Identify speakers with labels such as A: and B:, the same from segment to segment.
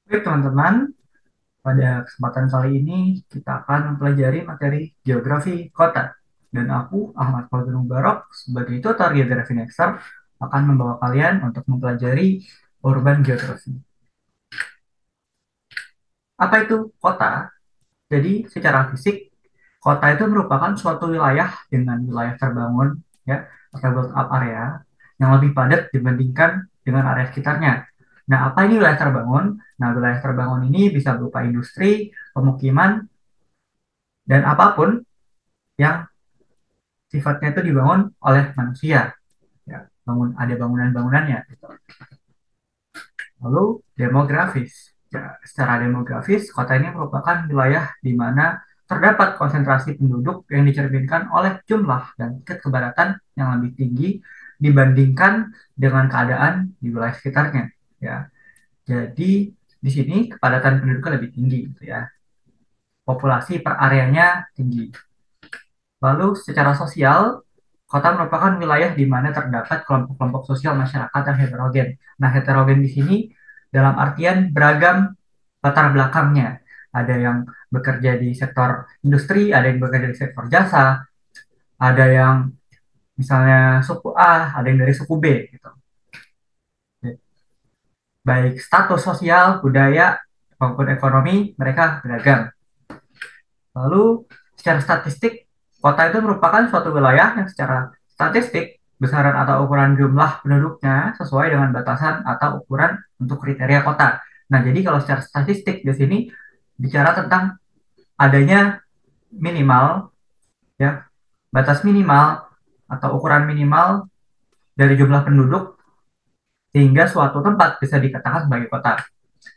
A: Baik teman-teman, pada kesempatan kali ini kita akan mempelajari materi geografi kota. Dan aku, Ahmad Fauzul Mubarok, sebagai tutor geografi Nexter, akan membawa kalian untuk mempelajari urban geografi. Apa itu kota? Jadi secara fisik, kota itu merupakan suatu wilayah dengan wilayah terbangun, ya, atau built up area yang lebih padat dibandingkan dengan area sekitarnya. Nah, apa ini wilayah terbangun? Nah, wilayah terbangun ini bisa berupa industri, pemukiman, dan apapun yang sifatnya itu dibangun oleh manusia, ya, ada bangunan-bangunannya gitu. Lalu demografis, ya, secara demografis kota ini merupakan wilayah di mana terdapat konsentrasi penduduk yang dicerminkan oleh jumlah dan tingkat kepadatan yang lebih tinggi dibandingkan dengan keadaan di wilayah sekitarnya, ya. Jadi di sini kepadatan penduduknya lebih tinggi gitu ya, populasi per areanya tinggi. Lalu secara sosial, kota merupakan wilayah di mana terdapat kelompok-kelompok sosial masyarakat yang heterogen. Nah, heterogen di sini dalam artian beragam latar belakangnya. Ada yang bekerja di sektor industri, ada yang bekerja di sektor jasa, ada yang misalnya suku A, ada yang dari suku B gitu. Baik status sosial, budaya, maupun ekonomi mereka beragam. Lalu secara statistik, kota itu merupakan suatu wilayah yang secara statistik besaran atau ukuran jumlah penduduknya sesuai dengan batasan atau ukuran untuk kriteria kota. Nah, jadi kalau secara statistik di sini bicara tentang adanya minimal, ya, batas minimal atau ukuran minimal dari jumlah penduduk sehingga suatu tempat bisa dikatakan sebagai kota.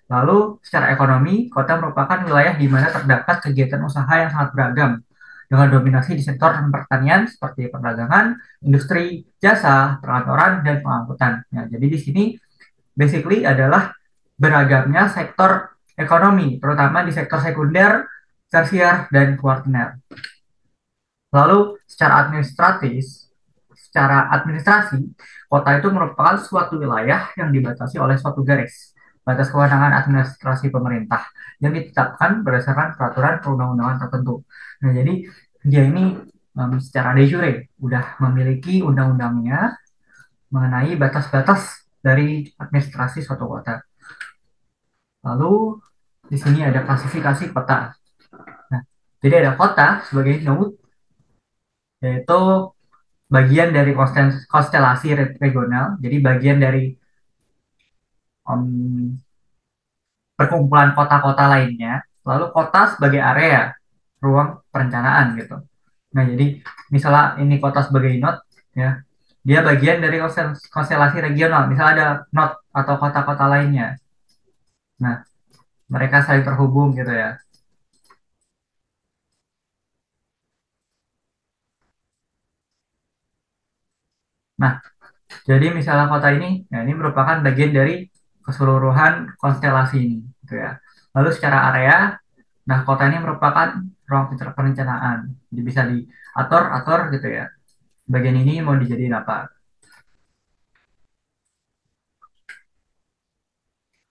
A: Lalu, secara ekonomi, kota merupakan wilayah di mana terdapat kegiatan usaha yang sangat beragam, dengan dominasi di sektor pertanian seperti perdagangan, industri, jasa, perkantoran, dan pengangkutan. Ya, jadi di sini basically adalah beragamnya sektor ekonomi, terutama di sektor sekunder, tersier, dan kuartiner. Lalu secara administrasi, kota itu merupakan suatu wilayah yang dibatasi oleh suatu garis batas kewenangan administrasi pemerintah yang ditetapkan berdasarkan peraturan perundang-undangan tertentu. Nah, jadi dia ini secara de jure udah memiliki undang-undangnya mengenai batas-batas dari administrasi suatu kota. Lalu di sini ada klasifikasi kota. Nah, jadi ada kota sebagai node, yaitu bagian dari konstelasi regional, jadi bagian dari um, perkumpulan kota-kota lainnya, lalu kota sebagai area ruang perencanaan gitu. Nah, jadi misalnya ini kota sebagai node, ya, dia bagian dari konstelasi regional. Misalnya ada node atau kota-kota lainnya. Nah, mereka saling terhubung gitu ya. Nah, jadi misalnya kota ini, ya ini merupakan bagian dari keseluruhan konstelasi ini, gitu ya. Lalu secara area, nah kota ini merupakan ruang perencanaan, jadi bisa diatur-atur gitu ya. Bagian ini mau dijadiin apa?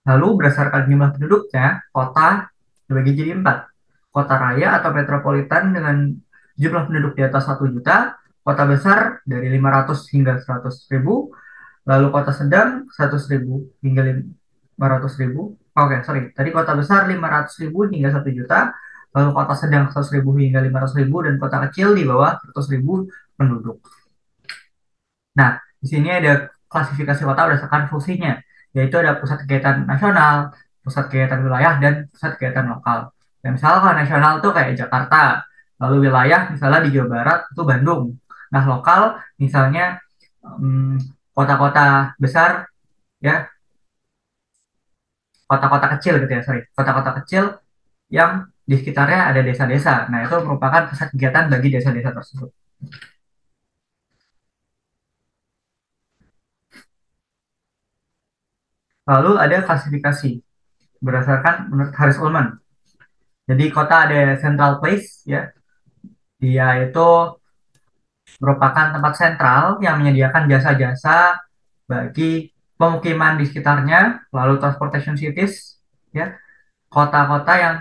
A: Lalu berdasarkan jumlah penduduknya, kota dibagi jadi empat. Kota raya atau metropolitan dengan jumlah penduduk di atas 1 juta, kota besar dari 500 hingga 100 ribu, lalu kota sedang 100 ribu hingga 500 ribu. Oke, sorry. Tadi kota besar 500 ribu hingga 1 juta, lalu kota sedang 100 ribu hingga 500 ribu, dan kota kecil di bawah 100 ribu penduduk. Nah, di sini ada klasifikasi kota berdasarkan fungsinya, yaitu ada pusat kegiatan nasional, pusat kegiatan wilayah, dan pusat kegiatan lokal. Dan misalnya kalau nasional tuh kayak Jakarta, lalu wilayah misalnya di Jawa Barat itu Bandung. Nah, lokal misalnya kota-kota besar, ya, kota-kota kecil gitu ya, sorry, kota-kota kecil yang di sekitarnya ada desa-desa. Nah, itu merupakan pusat kegiatan bagi desa-desa tersebut. Lalu ada klasifikasi berdasarkan menurut Harris Ullman. Jadi kota ada central place, ya. Dia itu merupakan tempat sentral yang menyediakan jasa-jasa bagi pemukiman di sekitarnya, lalu transportation cities, ya, kota-kota yang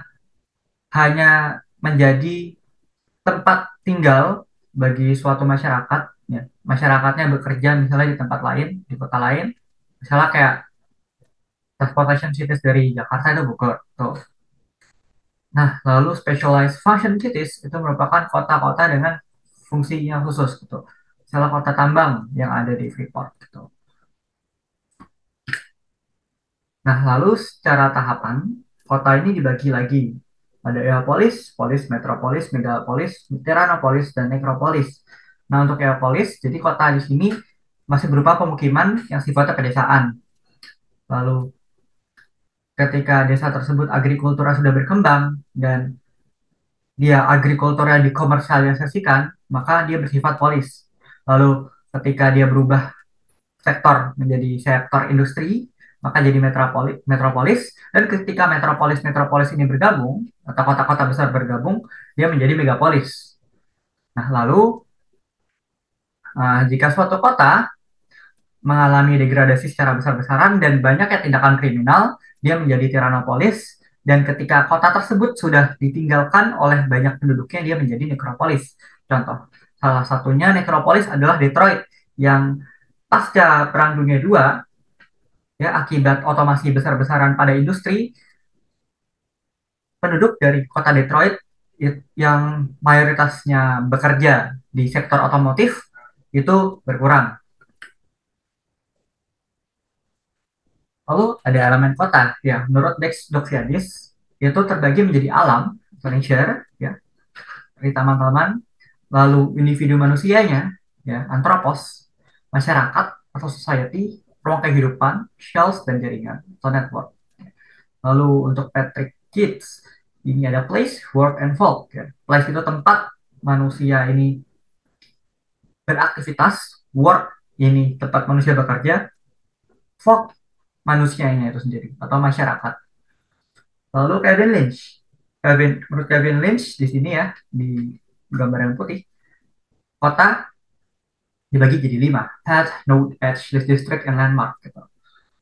A: hanya menjadi tempat tinggal bagi suatu masyarakat, ya. Masyarakatnya bekerja misalnya di tempat lain, di kota lain, misalnya kayak transportation cities dari Jakarta itu Bogor tuh. Nah, lalu specialized function cities itu merupakan kota-kota dengan fungsi yang khusus gitu. Misalnya kota tambang yang ada di Freeport gitu. Nah, lalu secara tahapan kota ini dibagi lagi. Ada Eopolis, Polis, Metropolis, Megalopolis, Tiranopolis, dan Nekropolis. Nah, untuk Eopolis, jadi kota di sini masih berupa pemukiman yang sifatnya pedesaan. Lalu ketika desa tersebut agrikultura sudah berkembang dan dia agrikultura dikomersialisasikan, maka dia bersifat polis. Lalu ketika dia berubah sektor menjadi sektor industri, maka jadi metropolis. Dan ketika metropolis ini bergabung, atau kota-kota besar bergabung, dia menjadi megapolis. Nah, lalu jika suatu kota mengalami degradasi secara besar-besaran dan banyaknya tindakan kriminal, dia menjadi tiranopolis. Dan ketika kota tersebut sudah ditinggalkan oleh banyak penduduknya, dia menjadi nekropolis. Contoh, salah satunya nekropolis adalah Detroit, yang pasca Perang Dunia II, ya, akibat otomasi besar-besaran pada industri, penduduk dari kota Detroit yang mayoritasnya bekerja di sektor otomotif itu berkurang. Lalu ada elemen kota, ya, menurut Dex Doxiadis itu terbagi menjadi alam, nature, ya, dari taman-taman, lalu individu manusianya, ya, anthropos, masyarakat atau society, ruang kehidupan, shells dan jaringan atau network. Lalu untuk Patrick Keats, ini ada place, work, and folk. Ya. Place itu tempat manusia ini beraktivitas, work ini tempat manusia bekerja, folk manusianya itu sendiri atau masyarakat. Lalu Kevin Lynch, menurut Kevin Lynch di sini ya di gambar yang putih, kota dibagi jadi 5: path, node, edge, district, and landmark. Gitu.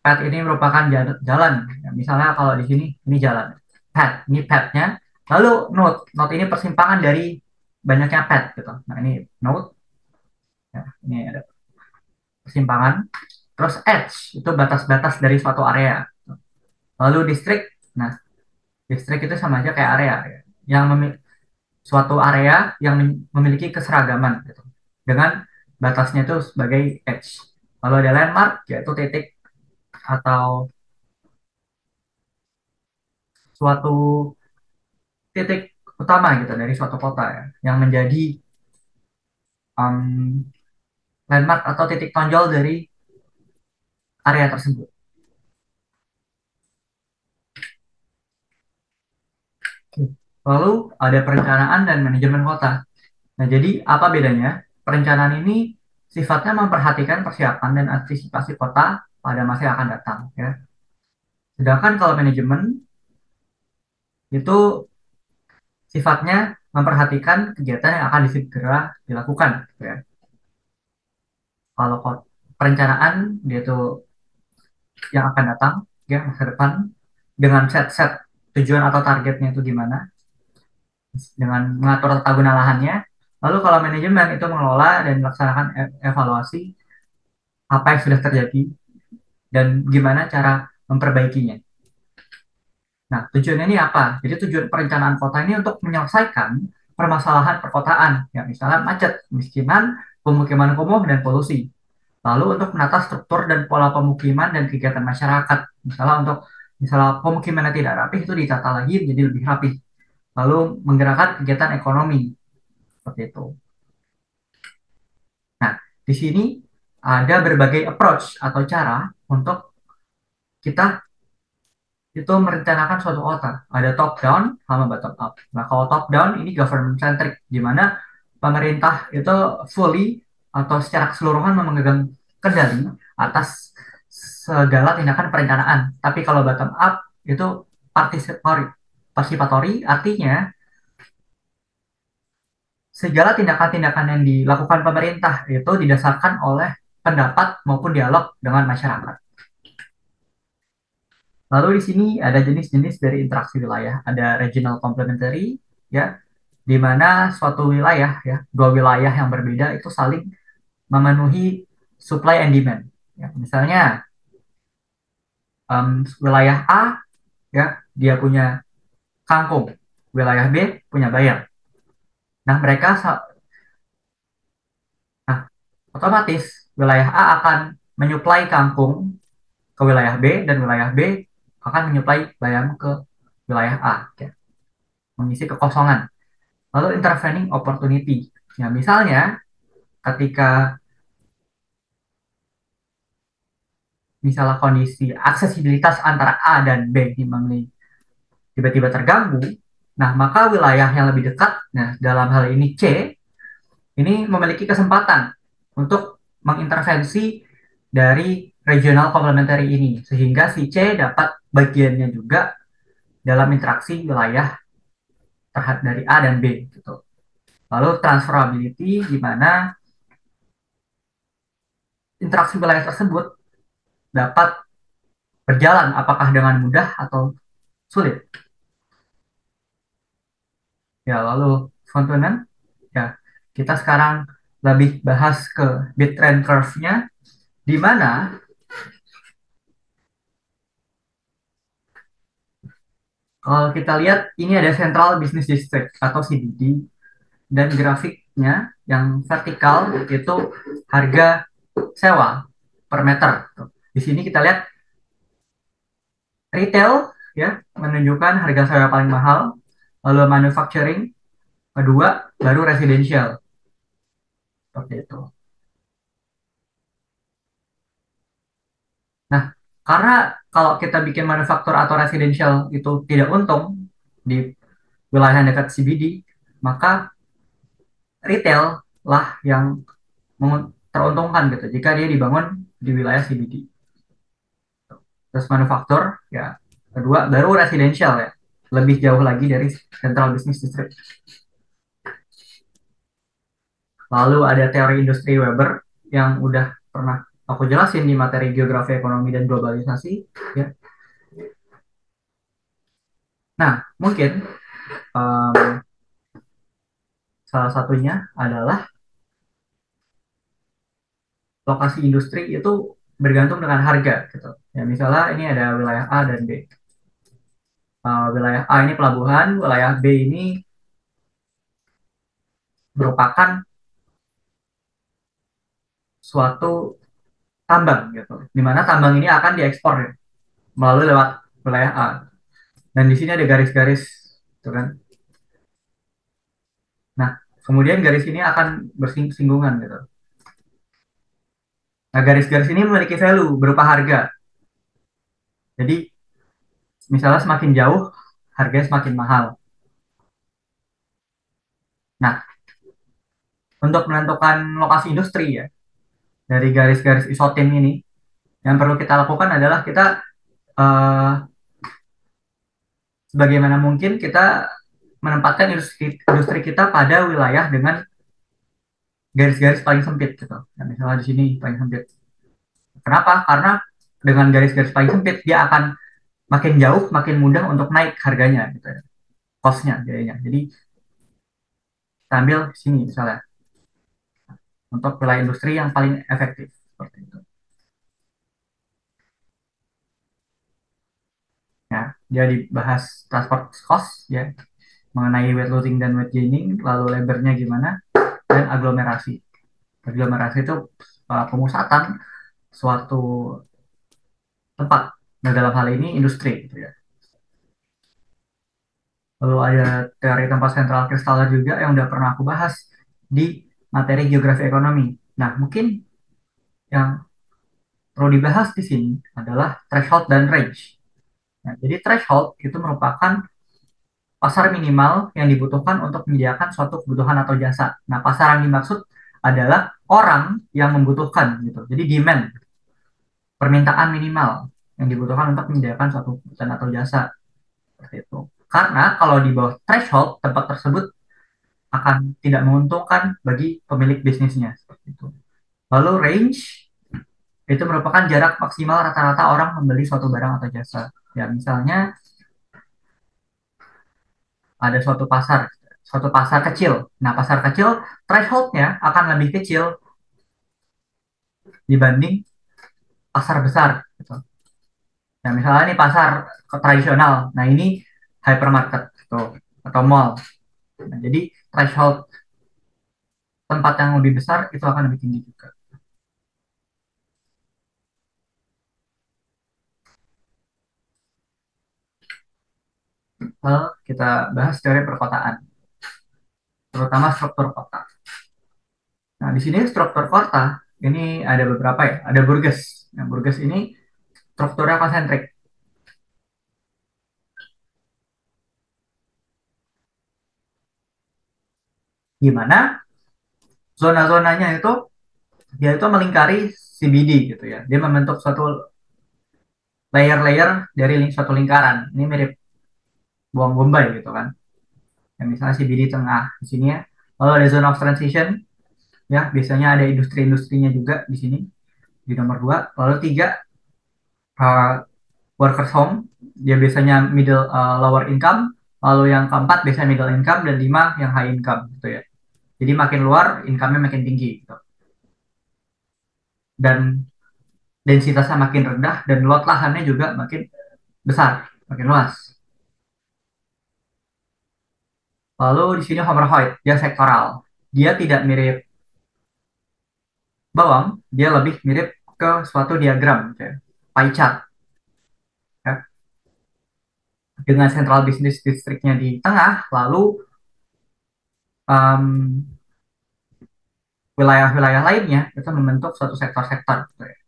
A: Path ini merupakan jalan. Ya, misalnya kalau di sini ini jalan. Path, ini pathnya. Lalu node ini persimpangan dari banyaknya path gitu. Nah ini node, ya, ini ada persimpangan. Terus edge itu batas-batas dari suatu area. Lalu district, nah district itu sama aja kayak area, ya, yang suatu area yang memiliki keseragaman gitu. Dengan batasnya itu sebagai edge. Lalu ada landmark yaitu titik atau suatu titik utama gitu dari suatu kota, ya, yang menjadi um, landmark atau titik tonjol dari area tersebut. Lalu ada perencanaan dan manajemen kota. Nah, jadi apa bedanya? Perencanaan ini sifatnya memperhatikan persiapan dan antisipasi kota pada masa yang akan datang, ya. Sedangkan kalau manajemen itu sifatnya memperhatikan kegiatan yang akan segera dilakukan, gitu ya. Kalau perencanaan dia itu yang akan datang, ya, masa depan, dengan set-set tujuan atau targetnya itu gimana, dengan mengatur tata guna lahannya. Lalu kalau manajemen itu mengelola dan melaksanakan evaluasi apa yang sudah terjadi dan gimana cara memperbaikinya. Nah, tujuannya ini apa? Jadi tujuan perencanaan kota ini untuk menyelesaikan permasalahan perkotaan, ya, misalnya macet, kemiskinan, pemukiman kumuh, dan polusi. Lalu untuk menata struktur dan pola pemukiman dan kegiatan masyarakat. Misalnya pemukiman yang tidak rapi itu ditata lagi menjadi lebih rapi. Lalu menggerakkan kegiatan ekonomi seperti itu. Nah, di sini ada berbagai approach atau cara untuk kita itu merencanakan suatu kota. Ada top down sama bottom up. Nah, kalau top down ini government centric, di mana pemerintah itu fully atau secara keseluruhan memegang kendali atas segala tindakan perencanaan. Tapi kalau bottom up itu participatory. Participatory artinya segala tindakan-tindakan yang dilakukan pemerintah itu didasarkan oleh pendapat maupun dialog dengan masyarakat. Lalu di sini ada jenis-jenis dari interaksi wilayah. Ada regional complementary, ya, di mana suatu wilayah, ya, dua wilayah yang berbeda itu saling memenuhi supply and demand. Ya, misalnya wilayah A, ya, dia punya kangkung, wilayah B punya bayam. Nah, nah, otomatis wilayah A akan menyuplai kangkung ke wilayah B dan wilayah B akan menyuplai bayam ke wilayah A, ya, mengisi kekosongan. Lalu intervening opportunity. Ya, misalnya ketika misalnya kondisi aksesibilitas antara A dan B ini tiba-tiba terganggu, nah maka wilayah yang lebih dekat, nah dalam hal ini C, ini memiliki kesempatan untuk mengintervensi dari regional complementary ini, sehingga si C dapat bagiannya juga dalam interaksi wilayah terhadap dari A dan B gitu. Lalu transferability, di mana interaksi wilayah tersebut dapat berjalan apakah dengan mudah atau sulit. Ya, lalu fontenan, ya, kita sekarang lebih bahas ke bit trend curve-nya, di mana kalau kita lihat ini ada Central Business District atau CBD, dan grafiknya yang vertikal itu harga sewa per meter. Di sini kita lihat retail, ya, menunjukkan harga sewa paling mahal, lalu manufacturing kedua, baru residential seperti itu. Nah, karena kalau kita bikin manufaktur atau residential itu tidak untung di wilayah yang dekat CBD, maka retail lah yang teruntungkan gitu jika dia dibangun di wilayah CBD. Terus manufaktur, ya, kedua baru residential, ya, lebih jauh lagi dari central business district. Lalu ada teori industri Weber yang udah pernah aku jelasin di materi geografi ekonomi dan globalisasi, ya. Nah, mungkin um, salah satunya adalah lokasi industri itu bergantung dengan harga gitu. Ya, misalnya ini ada wilayah A dan B. Wilayah A ini pelabuhan, wilayah B ini merupakan suatu tambang gitu. Di mana tambang ini akan diekspor, ya, melalui lewat wilayah A. Dan di sini ada garis-garis, gitu kan. Nah, kemudian garis ini akan bersinggungan gitu. Nah, garis-garis ini memiliki value berupa harga. Jadi, misalnya semakin jauh, harganya semakin mahal. Nah, untuk menentukan lokasi industri, ya, dari garis-garis isotin ini, yang perlu kita lakukan adalah kita eh, sebagaimana mungkin kita menempatkan industri kita pada wilayah dengan garis-garis paling sempit gitu. Nah, misalnya di sini paling sempit. Kenapa? Karena dengan garis-garis paling sempit dia akan makin jauh, makin mudah untuk naik harganya gitu ya. Cost-nya biayanya. Jadi kita ambil sini misalnya untuk wilayah industri yang paling efektif seperti itu. Ya, dia dibahas transport cost, ya, mengenai weight loading dan weight gaining, lalu lebarnya gimana, dan aglomerasi. Aglomerasi itu pemusatan suatu tempat. Nah, dalam hal ini industri gitu ya. Lalu ada teori tempat sentral kristaler juga yang udah pernah aku bahas di materi geografi ekonomi. Nah, mungkin yang perlu dibahas di sini adalah threshold dan range. Nah, jadi threshold itu merupakan pasar minimal yang dibutuhkan untuk menyediakan suatu kebutuhan atau jasa. Nah, pasar yang dimaksud adalah orang yang membutuhkan gitu. Jadi demand, permintaan minimal yang dibutuhkan untuk menyediakan suatu kebutuhan atau jasa seperti itu. Karena kalau di bawah threshold, tempat tersebut akan tidak menguntungkan bagi pemilik bisnisnya seperti itu. Lalu range itu merupakan jarak maksimal rata-rata orang membeli suatu barang atau jasa. Ya, misalnya ada suatu pasar kecil. Nah, pasar kecil thresholdnya akan lebih kecil dibanding pasar besar. Gitu. Nah, misalnya ini pasar tradisional. Nah, ini hypermarket gitu, atau mall. Nah, jadi threshold tempat yang lebih besar itu akan lebih tinggi juga. Lalu kita bahas teori perkotaan, terutama struktur kota. Nah, di sini struktur kota ini ada beberapa ya. Ada burges. Nah, burges ini strukturnya konsentrik, di mana zona-zonanya itu dia itu melingkari CBD gitu ya. Dia membentuk suatu layer-layer dari suatu lingkaran. Ini mirip buang bombay gitu kan. Ya, misalnya CBD tengah di sini ya. Lalu ada zone of transition ya, biasanya ada industri-industrinya juga di sini di nomor dua. Lalu tiga, uh, workers home, dia biasanya middle, lower income. Lalu yang keempat biasanya middle income, dan lima yang high income gitu ya. Jadi makin luar income-nya makin tinggi gitu. Dan densitasnya makin rendah dan lot lahannya juga makin besar, makin luas. Lalu di sini Homerhoid, dia sektoral. Dia tidak mirip bawang, dia lebih mirip ke suatu diagram, gitu ya. Pie chart, ya. Dengan central business districtnya di tengah, lalu um, wilayah-wilayah lainnya itu membentuk suatu sektor-sektor, gitu ya.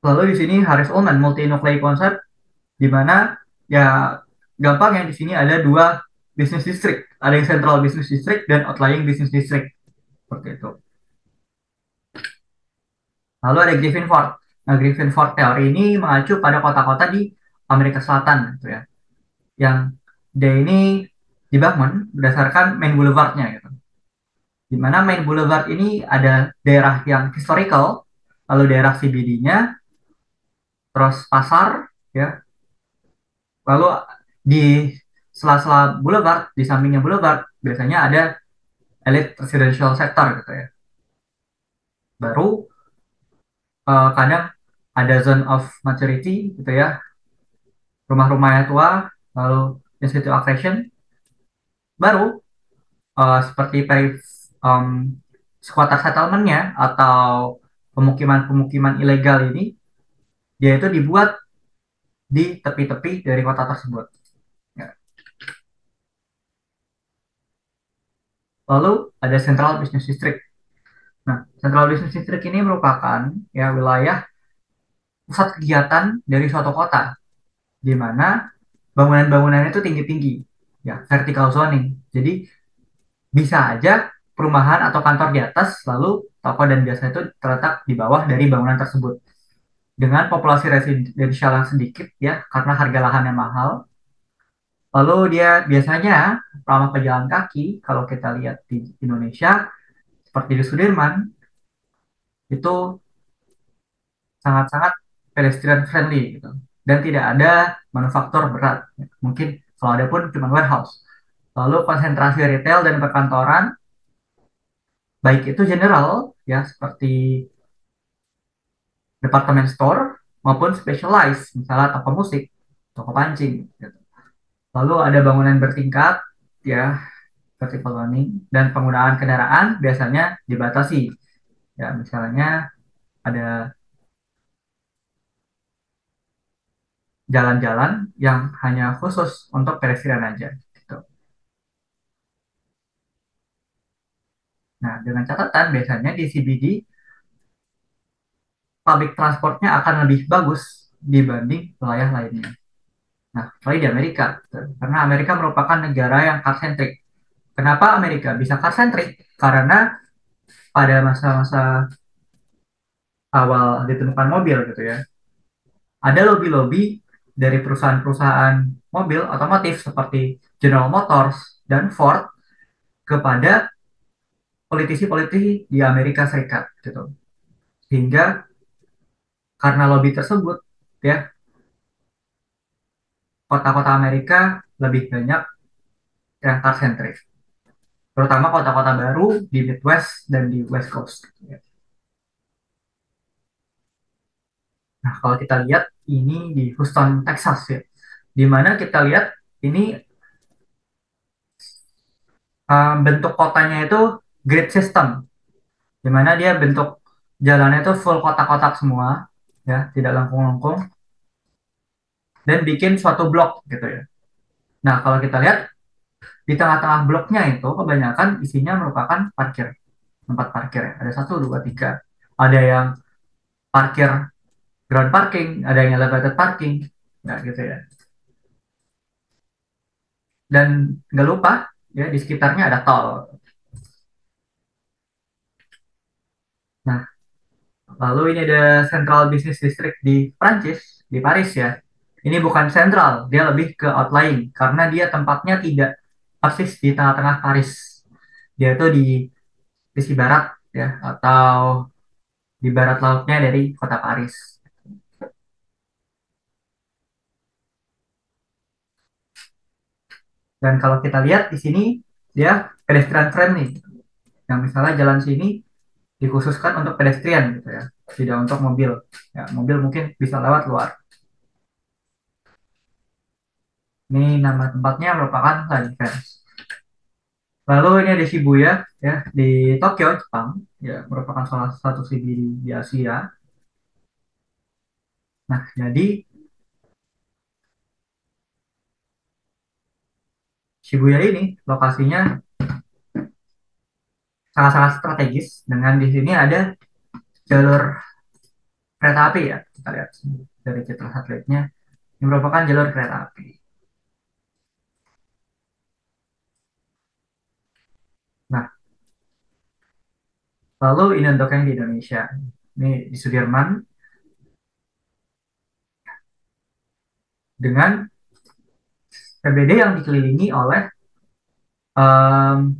A: Lalu di sini Harris Ullman multi-nuclei concept, di mana ya gampang ya, di sini ada dua business district, ada yang central business district dan outlying business district, seperti itu. Lalu ada Griffinford. Nah, Griffinford teori ini mengacu pada kota-kota di Amerika Selatan gitu ya, yang dia ini dibangun berdasarkan main boulevardnya gitu. Di mana main boulevard ini ada daerah yang historical, lalu daerah CBD-nya, terus pasar ya, lalu di sela-sela boulevard, di sampingnya boulevard biasanya ada elite residential sector gitu ya. Baru kadang ada zone of maturity gitu ya, rumah-rumah yang tua, lalu institute accretion, baru seperti um, squatter settlement-nya atau pemukiman-pemukiman ilegal ini, dia itu dibuat di tepi-tepi dari kota tersebut. Ya. Lalu ada Central Business District. Nah, Central Business District ini merupakan ya wilayah pusat kegiatan dari suatu kota, di mana bangunan-bangunannya itu tinggi-tinggi, ya vertical zoning. Jadi bisa aja perumahan atau kantor di atas, lalu toko dan jasa itu terletak di bawah dari bangunan tersebut. Dengan populasi residensial yang sedikit ya, karena harga lahannya mahal. Lalu dia biasanya ramah pejalan kaki. Kalau kita lihat di Indonesia, seperti di Sudirman, itu sangat-sangat pedestrian friendly gitu. Dan tidak ada manufaktur berat. Mungkin kalau ada pun cuma warehouse. Lalu konsentrasi retail dan perkantoran, baik itu general ya, seperti department store, maupun specialized, misalnya toko musik, toko pancing gitu. Lalu ada bangunan bertingkat ya, vertical zoning, dan penggunaan kendaraan biasanya dibatasi. Ya, misalnya ada jalan-jalan yang hanya khusus untuk pedestrian aja gitu. Nah, dengan catatan biasanya di CBD public transportnya akan lebih bagus dibanding wilayah lainnya. Nah, kecuali di Amerika, gitu. Karena Amerika merupakan negara yang car centric. Kenapa Amerika bisa car centric? Karena pada masa-masa awal ditemukan mobil gitu ya, ada lobby-lobby dari perusahaan-perusahaan mobil otomotif seperti General Motors dan Ford kepada politisi-politisi di Amerika Serikat gitu. Sehingga karena lobby tersebut ya kota-kota Amerika lebih banyak yang car sentris, terutama kota-kota baru di Midwest dan di West Coast. Nah, kalau kita lihat ini di Houston, Texas ya, di mana kita lihat ini bentuk kotanya itu grid system, di mana dia bentuk jalannya itu full kotak-kotak semua, ya, tidak lengkung-lengkung, dan bikin suatu blok gitu ya. Nah, kalau kita lihat di tengah-tengah bloknya itu kebanyakan isinya merupakan parkir, tempat parkir ya. Ada satu, dua, tiga. Ada yang parkir ground parking, ada yang elevated parking, ya gitu ya. Dan nggak lupa ya di sekitarnya ada tol. Nah, lalu ini ada Central Business District di Prancis, di Paris ya. Ini bukan sentral, dia lebih ke outlying karena dia tempatnya tidak persis di tengah-tengah Paris. Dia itu di sisi barat ya, atau di barat lautnya dari kota Paris. Dan kalau kita lihat di sini dia pedestrian friendly. Yang misalnya jalan sini dikhususkan untuk pedestrian gitu ya, tidak untuk mobil. Ya, mobil mungkin bisa lewat luar. Ini nama tempatnya merupakan Lady Fans. Lalu ini ada Shibuya ya di Tokyo, Jepang. Ya, merupakan salah satu city di Asia. Nah, jadi Shibuya ini lokasinya sangat-sangat strategis dengan di sini ada jalur kereta api ya. Kita lihat dari citra satelitnya. Ini merupakan jalur kereta api. Nah, lalu ini untuk yang di Indonesia. Ini di Sudirman dengan PBD yang dikelilingi oleh em,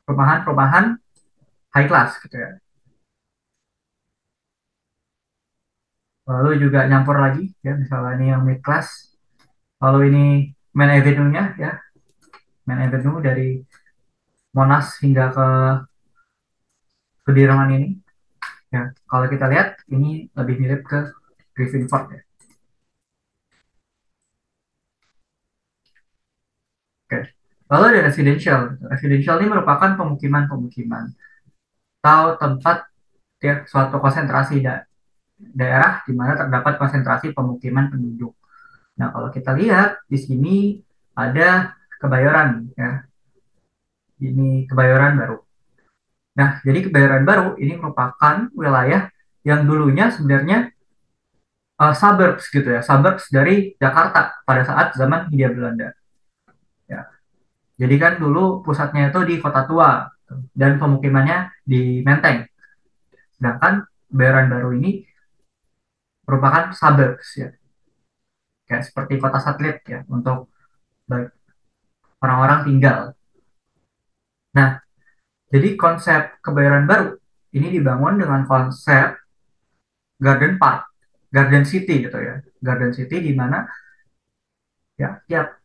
A: perumahan-perumahan high class gitu ya. Lalu juga nyampur lagi ya, misalnya ini yang mid class. Lalu ini main avenue-nya ya, main avenue dari Monas hingga ke Sudirman ini. Ya, kalau kita lihat ini lebih mirip ke Griffin Park ya. Oke. Lalu ada residential. Residential ini merupakan pemukiman-pemukiman atau tempat ya, suatu konsentrasi daerah di mana terdapat konsentrasi pemukiman penduduk. Nah, kalau kita lihat di sini ada Kebayoran ya. Ini Kebayoran Baru. Nah, jadi Kebayoran Baru ini merupakan wilayah yang dulunya sebenarnya suburbs gitu ya, suburbs dari Jakarta pada saat zaman Hindia Belanda. Ya, jadi kan dulu pusatnya itu di Kota Tua dan pemukimannya di Menteng. Sedangkan Kebayoran Baru ini merupakan suburbs ya, kayak seperti kota satelit ya untuk orang-orang tinggal. Nah, jadi konsep Kebayoran Baru ini dibangun dengan konsep Garden Park, Garden City gitu ya. Garden City di mana ya tiap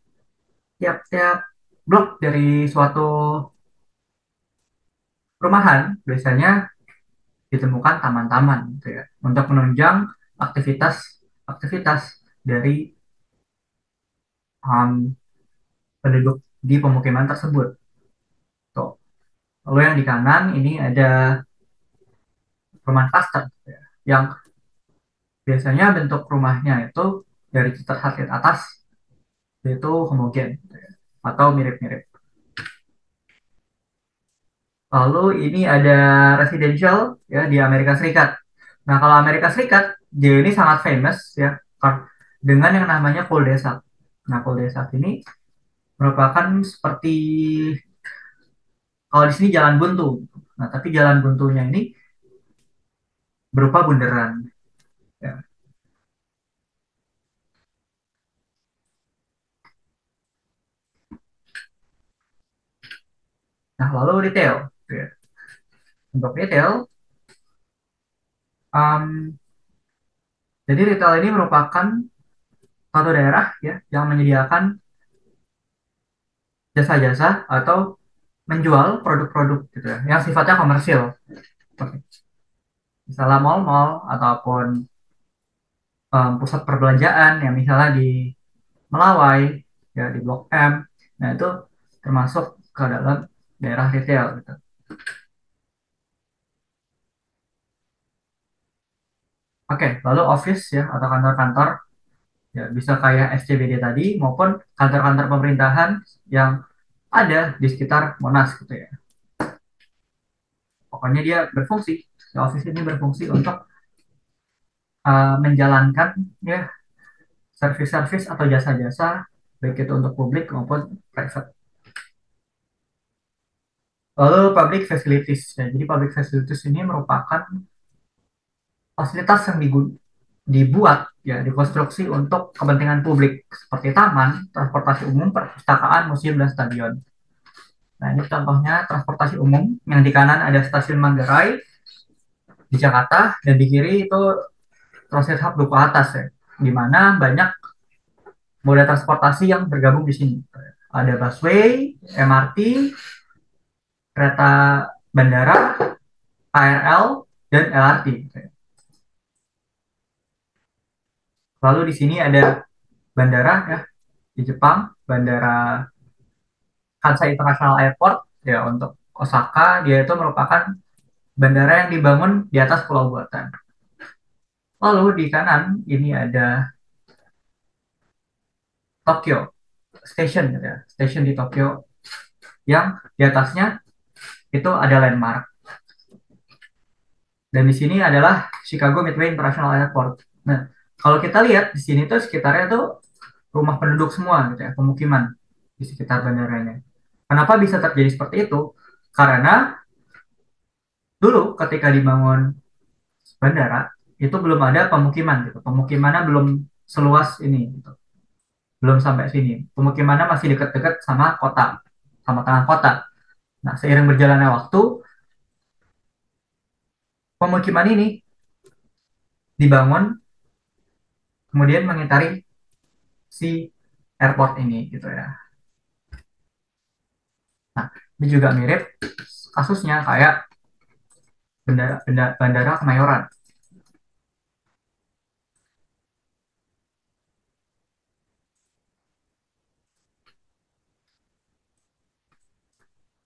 A: tiap tiap blok dari suatu perumahan biasanya ditemukan taman-taman gitu ya untuk menunjang aktivitas-aktivitas dari um, penduduk di pemukiman tersebut. Tuh. Lalu yang di kanan ini ada perumahan cluster gitu ya, yang biasanya bentuk rumahnya itu dari citra satelit atas itu homogen gitu ya, atau mirip-mirip. Lalu ini ada residential ya di Amerika Serikat. Nah, kalau Amerika Serikat, dia ini sangat famous ya dengan yang namanya cul-de-sac. Nah, cul-de-sac ini merupakan seperti kalau di sini jalan buntu. Nah, tapi jalan buntunya ini berupa bundaran. Ya. Nah, lalu retail. Gitu ya. Untuk retail, um, jadi retail ini merupakan suatu daerah ya yang menyediakan jasa-jasa atau menjual produk-produk gitu ya, yang sifatnya komersil. Misalnya mall-mall ataupun pusat perbelanjaan yang misalnya di Melawai, ya di Blok M. Nah, itu termasuk ke dalam daerah retail gitu. Oke, lalu office ya atau kantor-kantor ya bisa kayak SCBD tadi maupun kantor-kantor pemerintahan yang ada di sekitar Monas gitu ya. Pokoknya dia berfungsi, si office ini berfungsi untuk menjalankan ya service-service atau jasa-jasa baik itu untuk publik maupun private. Lalu public facilities ya. Jadi public facilities ini merupakan fasilitas yang dibuat ya dikonstruksi untuk kepentingan publik seperti taman, transportasi umum, perpustakaan, museum dan stadion. Nah, ini contohnya transportasi umum yang di kanan ada stasiun Manggarai di Jakarta dan di kiri itu proses hub Duku Atas ya, di mana banyak moda transportasi yang bergabung di sini. Ada busway, MRT, kereta bandara, KRL, dan LRT. Lalu di sini ada bandara ya di Jepang, bandara Kansai International Airport ya untuk Osaka dia itu merupakan bandara yang dibangun di atas pulau buatan. Lalu di kanan ini ada Tokyo Station gitu ya, station di Tokyo yang di atasnya itu ada landmark. Dan di sini adalah Chicago Midway International Airport. Nah, kalau kita lihat di sini tuh sekitarnya tuh rumah penduduk semua gitu ya, pemukiman di sekitar bandaranya. Kenapa bisa terjadi seperti itu? Karena dulu ketika dibangun bandara itu belum ada pemukiman gitu. Pemukimannya belum seluas ini gitu. Belum sampai sini. Pemukimannya masih dekat-dekat sama kota, sama tengah kota. Nah, seiring berjalannya waktu, pemukiman ini dibangun kemudian mengitari si airport ini gitu ya. Nah, ini juga mirip kasusnya kayak bandara Kemayoran.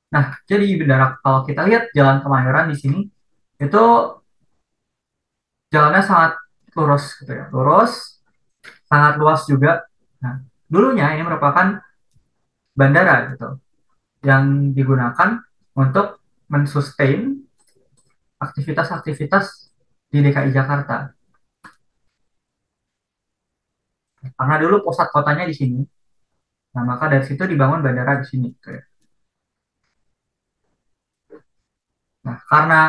A: Nah, jadi bandara kalau kita lihat jalan Kemayoran di sini itu jalannya sangat lurus gitu ya, lurus, sangat luas juga. Nah, dulunya ini merupakan bandara gitu yang digunakan untuk mensustain aktivitas-aktivitas di DKI Jakarta. Karena dulu pusat kotanya di sini. Nah, maka dari situ dibangun bandara di sini gitu ya. Nah, karena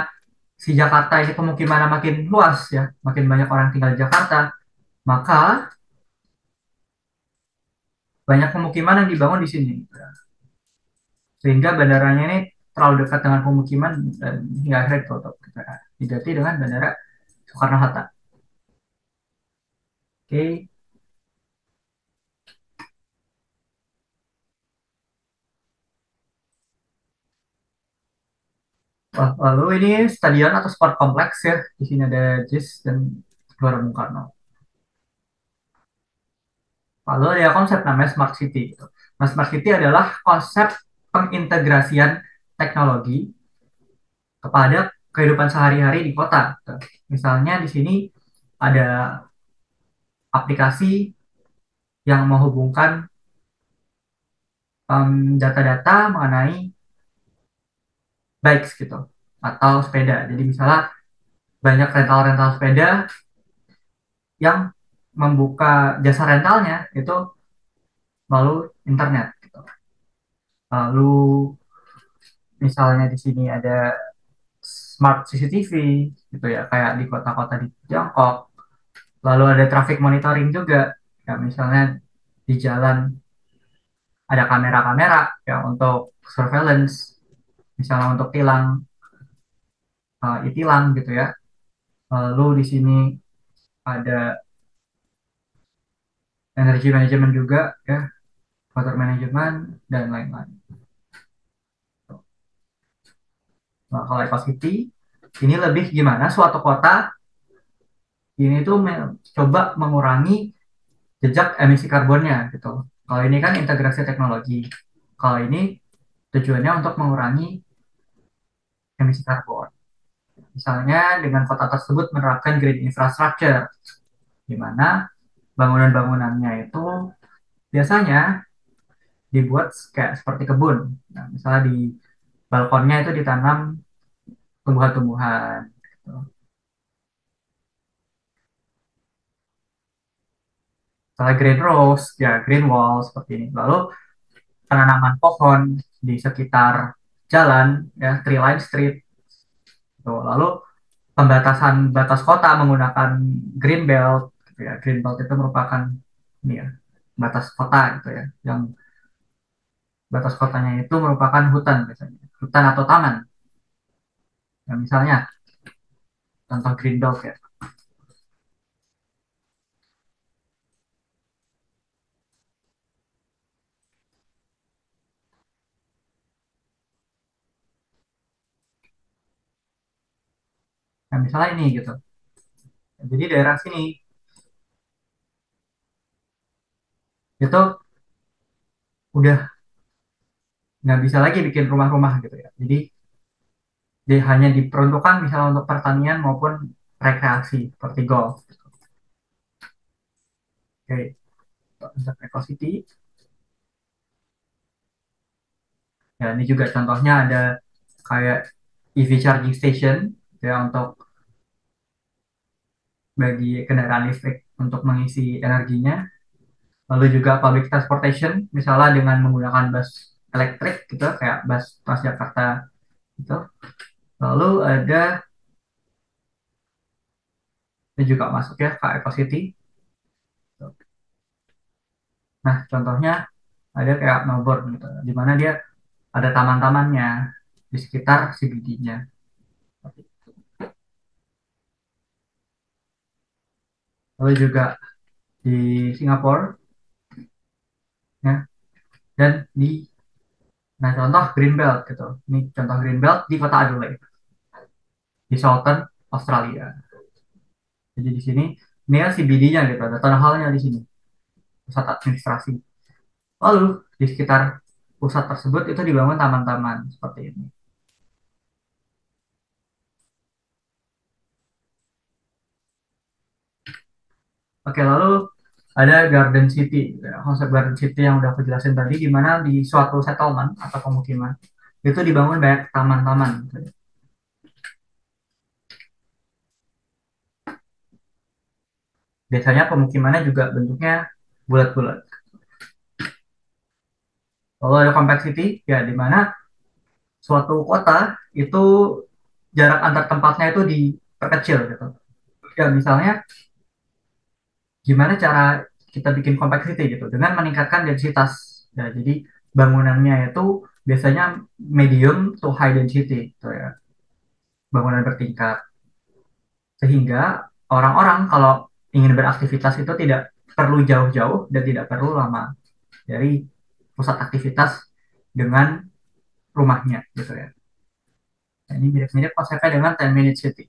A: si Jakarta ini pemukimannya makin luas ya, makin banyak orang tinggal di Jakarta, maka banyak pemukiman yang dibangun di sini. Sehingga bandaranya ini terlalu dekat dengan pemukiman dan hingga akhirnya ditutup. Diganti dengan Bandara Soekarno-Hatta. Oke, lalu ini stadion atau sport kompleks ya. Di sini ada JIS dan Gelora Bung Karno. Lalu ada konsep namanya Smart City. Gitu. Nah, Smart City adalah konsep pengintegrasian teknologi kepada kehidupan sehari-hari di kota. Gitu. Misalnya di sini ada aplikasi yang menghubungkan data-data mengenai bikes gitu atau sepeda. Jadi misalnya banyak rental-rental sepeda yang membuka jasa rentalnya itu melalui internet gitu. Lalu misalnya di sini ada smart CCTV gitu ya kayak di kota-kota di Tiongkok. Lalu ada traffic monitoring juga ya misalnya di jalan ada kamera-kamera ya untuk surveillance. misalnya untuk tilang, e-tilang gitu ya. Lalu di sini ada energi manajemen juga ya, water management dan lain-lain. Nah, kalau Eco City ini lebih gimana suatu kota ini tuh coba mengurangi jejak emisi karbonnya gitu. Kalau ini kan integrasi teknologi. Kalau ini tujuannya untuk mengurangi emisi karbon. Misalnya dengan kota tersebut menerapkan green infrastructure, di mana bangunan-bangunannya itu biasanya dibuat kayak seperti kebun. Nah, misalnya di balkonnya itu ditanam tumbuhan-tumbuhan. Gitu. Misalnya green rose, ya green wall seperti ini. Lalu penanaman pohon di sekitar jalan, ya tree line street. Gitu. Lalu pembatasan batas kota menggunakan green belt. Gitu ya. Green belt itu merupakan ini ya, batas kota gitu ya. Yang batas kotanya itu merupakan hutan biasanya, hutan atau taman. Ya, misalnya contoh green belt ya. Nah, misalnya ini gitu. Jadi daerah sini itu udah nggak bisa lagi bikin rumah-rumah gitu ya. Jadi dia hanya diperuntukkan misalnya untuk pertanian maupun rekreasi seperti golf. Oke, untuk Eco City. Ya, ini juga contohnya ada kayak EV charging station ya untuk bagi kendaraan listrik untuk mengisi energinya. Lalu juga public transportation, misalnya dengan menggunakan bus elektrik gitu, kayak bus Transjakarta gitu. Lalu ada ini juga masuk ya ke Eco City. Nah, contohnya ada kayak Melbourne gitu, di mana dia ada taman-tamannya di sekitar CBD-nya. Lalu juga di Singapura ya, dan di nah contoh Greenbelt gitu. Ini contoh Greenbelt di kota Adelaide di Southern Australia. Jadi di sini ini ya CBD-nya gitu, ada town hall-nya di sini, pusat administrasi. Lalu di sekitar pusat tersebut itu dibangun taman-taman seperti ini. Oke, lalu ada Garden City, gitu ya. Konsep Garden City yang udah aku jelasin tadi, di mana di suatu settlement atau pemukiman itu dibangun banyak taman-taman, gitu ya. Biasanya pemukimannya juga bentuknya bulat-bulat. Lalu ada Compact City, ya di mana suatu kota itu jarak antar tempatnya itu diperkecil gitu. Ya misalnya gimana cara kita bikin compact city gitu dengan meningkatkan densitas. Ya, jadi bangunannya itu biasanya medium to high density gitu ya, bangunan bertingkat sehingga orang-orang kalau ingin beraktivitas itu tidak perlu jauh-jauh dan tidak perlu lama dari pusat aktivitas dengan rumahnya gitu ya. Nah, ini mirip-mirip konsepnya dengan 10 minute city.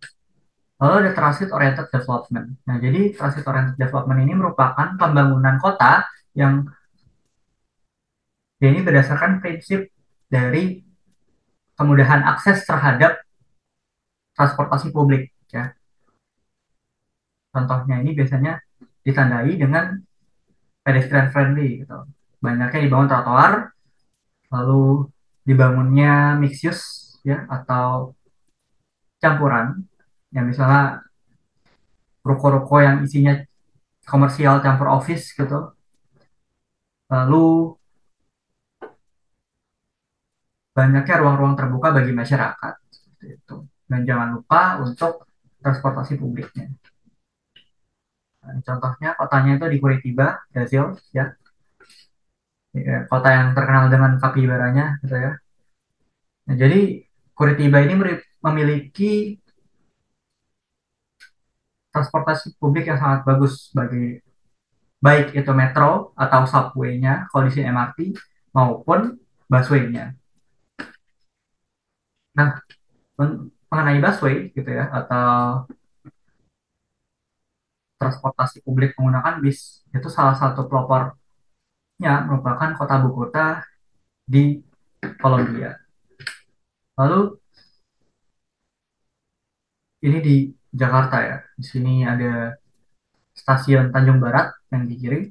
A: Lalu ada transit oriented development. Nah, jadi transit oriented development ini merupakan pembangunan kota yang ya ini berdasarkan prinsip dari kemudahan akses terhadap transportasi publik ya. Contohnya ini biasanya ditandai dengan pedestrian friendly gitu. Banyaknya dibangun trotoar, lalu dibangunnya mixed use ya atau campuran. Ya misalnya ruko-ruko yang isinya komersial campur office gitu. Lalu banyaknya ruang-ruang terbuka bagi masyarakat seperti itu. Dan jangan lupa untuk transportasi publiknya. Nah, contohnya kotanya itu di Curitiba, Brazil, ya. Ya, kota yang terkenal dengan kapibaranya, gitu ya. Nah, jadi Curitiba ini memiliki transportasi publik yang sangat bagus bagi baik itu metro atau subway-nya, kalau di sini MRT, maupun busway-nya. Nah, mengenai busway gitu ya, atau transportasi publik menggunakan bis, itu salah satu pelopornya merupakan kota Bogota di Kolombia. Lalu ini di Jakarta ya. Di sini ada stasiun Tanjung Barat yang di kiri.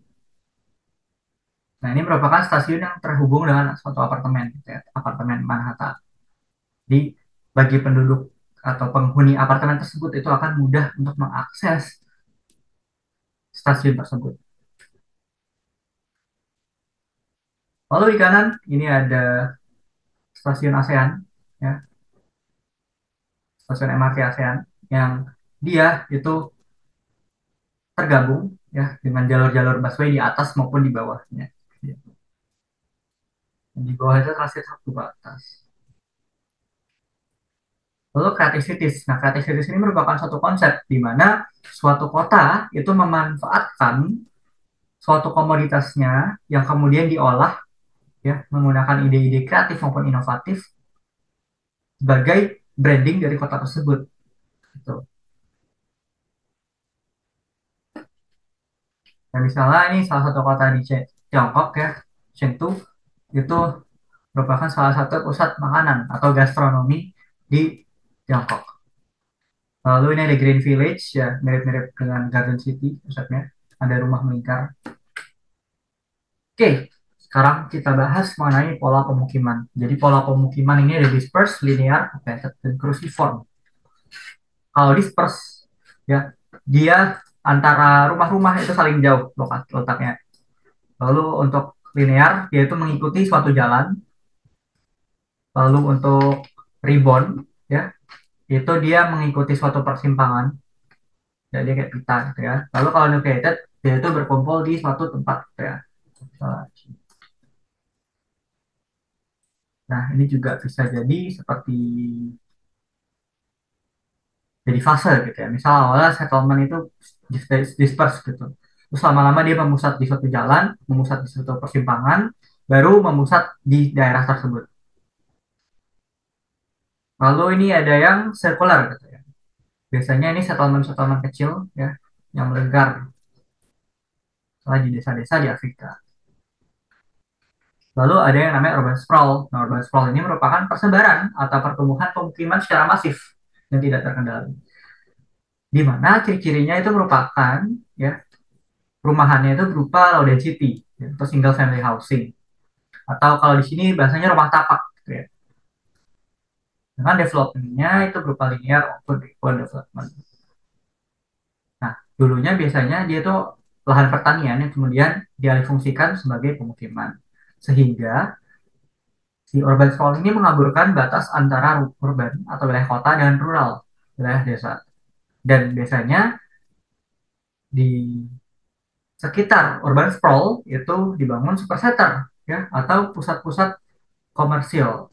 A: Nah, ini merupakan stasiun yang terhubung dengan suatu apartemen, gitu ya, apartemen Manhattan. Jadi, bagi penduduk atau penghuni apartemen tersebut itu akan mudah untuk mengakses stasiun tersebut. Lalu di kanan ini ada stasiun ASEAN, ya, stasiun MRT ASEAN yang dia itu tergabung ya dengan jalur-jalur busway di atas maupun di bawahnya. Ya. Di bawah itu transit satu ke atas. Lalu creative cities. Nah, creative cities ini merupakan suatu konsep di mana suatu kota itu memanfaatkan suatu komoditasnya yang kemudian diolah ya menggunakan ide-ide kreatif maupun inovatif sebagai branding dari kota tersebut. Gitu. Nah, misalnya ini salah satu kota di Tiongkok ya, Chengdu itu merupakan salah satu pusat makanan atau gastronomi di Tiongkok. Lalu ini ada Green Village ya, mirip-mirip dengan Garden City pusatnya. Ada rumah melingkar. Oke, sekarang kita bahas mengenai pola pemukiman. Jadi pola pemukiman ini ada disperse, linear, oriented, dan cruciform. Kalau disperse, ya dia antara rumah-rumah itu saling jauh letaknya. Lalu untuk linear, yaitu mengikuti suatu jalan. Lalu untuk ribbon, ya itu dia mengikuti suatu persimpangan. Jadi kayak pita gitu ya. Lalu kalau nucleated, dia itu berkumpul di suatu tempat gitu ya. Nah, ini juga bisa jadi seperti jadi fase gitu ya. Misal awalnya settlement itu disperse gitu. Terus lama-lama dia memusat di suatu jalan, memusat di suatu persimpangan, baru memusat di daerah tersebut. Lalu ini ada yang circular gitu ya. Biasanya ini settlement-settlement kecil ya, yang melingkar di desa-desa di Afrika. Lalu ada yang namanya urban sprawl. Nah, urban sprawl ini merupakan persebaran atau pertumbuhan pemukiman secara masif dan tidak terkendali. Di mana ciri-cirinya itu merupakan ya perumahannya itu berupa low density ya, atau single family housing atau kalau di sini bahasanya rumah tapak gitu ya. Dengan developmentnya itu berupa linear maupun urban development. Nah, dulunya biasanya dia itu lahan pertanian yang kemudian dialihfungsikan sebagai pemukiman. Sehingga si urban sprawl ini mengaburkan batas antara urban atau wilayah kota dengan rural, wilayah desa. Dan biasanya di sekitar urban sprawl itu dibangun supercenter ya atau pusat-pusat komersil,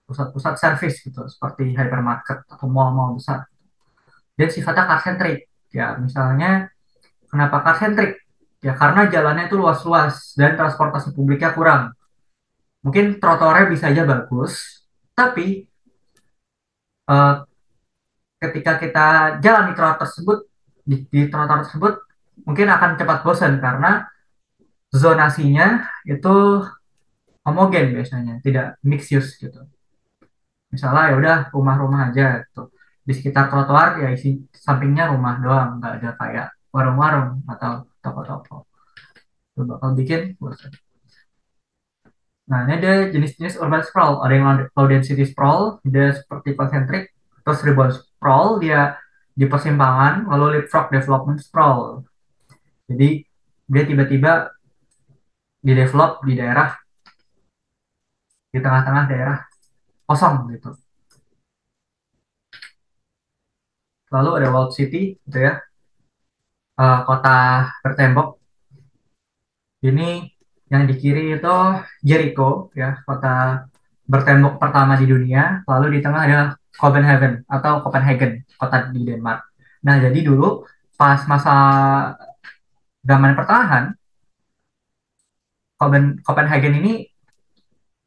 A: pusat-pusat service gitu seperti hypermarket atau mall-mall besar. Dan sifatnya car centric. Ya, misalnya kenapa car centric? Ya karena jalannya itu luas-luas dan transportasi publiknya kurang. Mungkin trotoarnya bisa aja bagus, tapi eh, ketika kita jalan di trotoar tersebut, di trotoar tersebut mungkin akan cepat bosan karena zonasinya itu homogen biasanya, tidak mix use gitu. Misalnya ya udah rumah-rumah aja gitu. Di sekitar trotoar ya isi sampingnya rumah doang, nggak ada kayak warung-warung atau toko-toko. Itu bakal bikin bosan. Nah, ini ada jenis-jenis urban sprawl. Ada yang low density sprawl, dia seperti concentric. Terus urban sprawl, dia di persimpangan, lalu leapfrog development sprawl. Jadi, dia tiba-tiba di develop di daerah, di tengah-tengah daerah kosong gitu. Lalu ada walled city, gitu ya, kota bertembok. Ini yang di kiri itu Jericho, ya, kota bertembok pertama di dunia, lalu di tengah adalah Copenhagen atau Copenhagen, kota di Denmark. Nah, jadi dulu pas masa zaman pertengahan, Copenhagen ini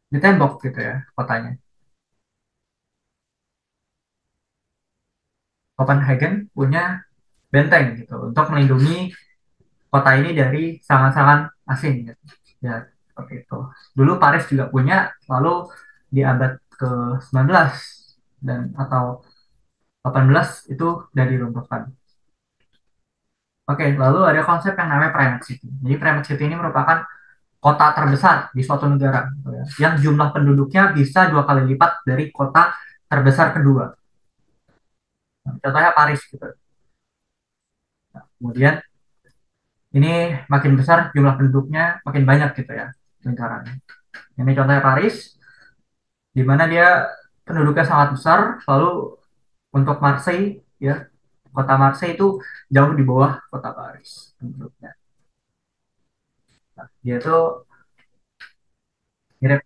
A: ditembok gitu ya kotanya. Copenhagen punya benteng gitu untuk melindungi kota ini dari serangan-serangan asing gitu. Ya, seperti itu. Dulu Paris juga punya, lalu di abad ke-19 dan atau 18 itu udah diruntuhkan. Oke, lalu ada konsep yang namanya Primate City. Jadi Primate City ini merupakan kota terbesar di suatu negara, gitu ya, yang jumlah penduduknya bisa 2 kali lipat dari kota terbesar kedua. Nah, contohnya Paris gitu. Nah, kemudian ini makin besar jumlah penduduknya makin banyak gitu ya lingkarannya. Ini contohnya Paris, di mana dia penduduknya sangat besar, lalu untuk Marseille ya, kota Marseille itu jauh di bawah kota Paris penduduknya. Nah, dia tuh mirip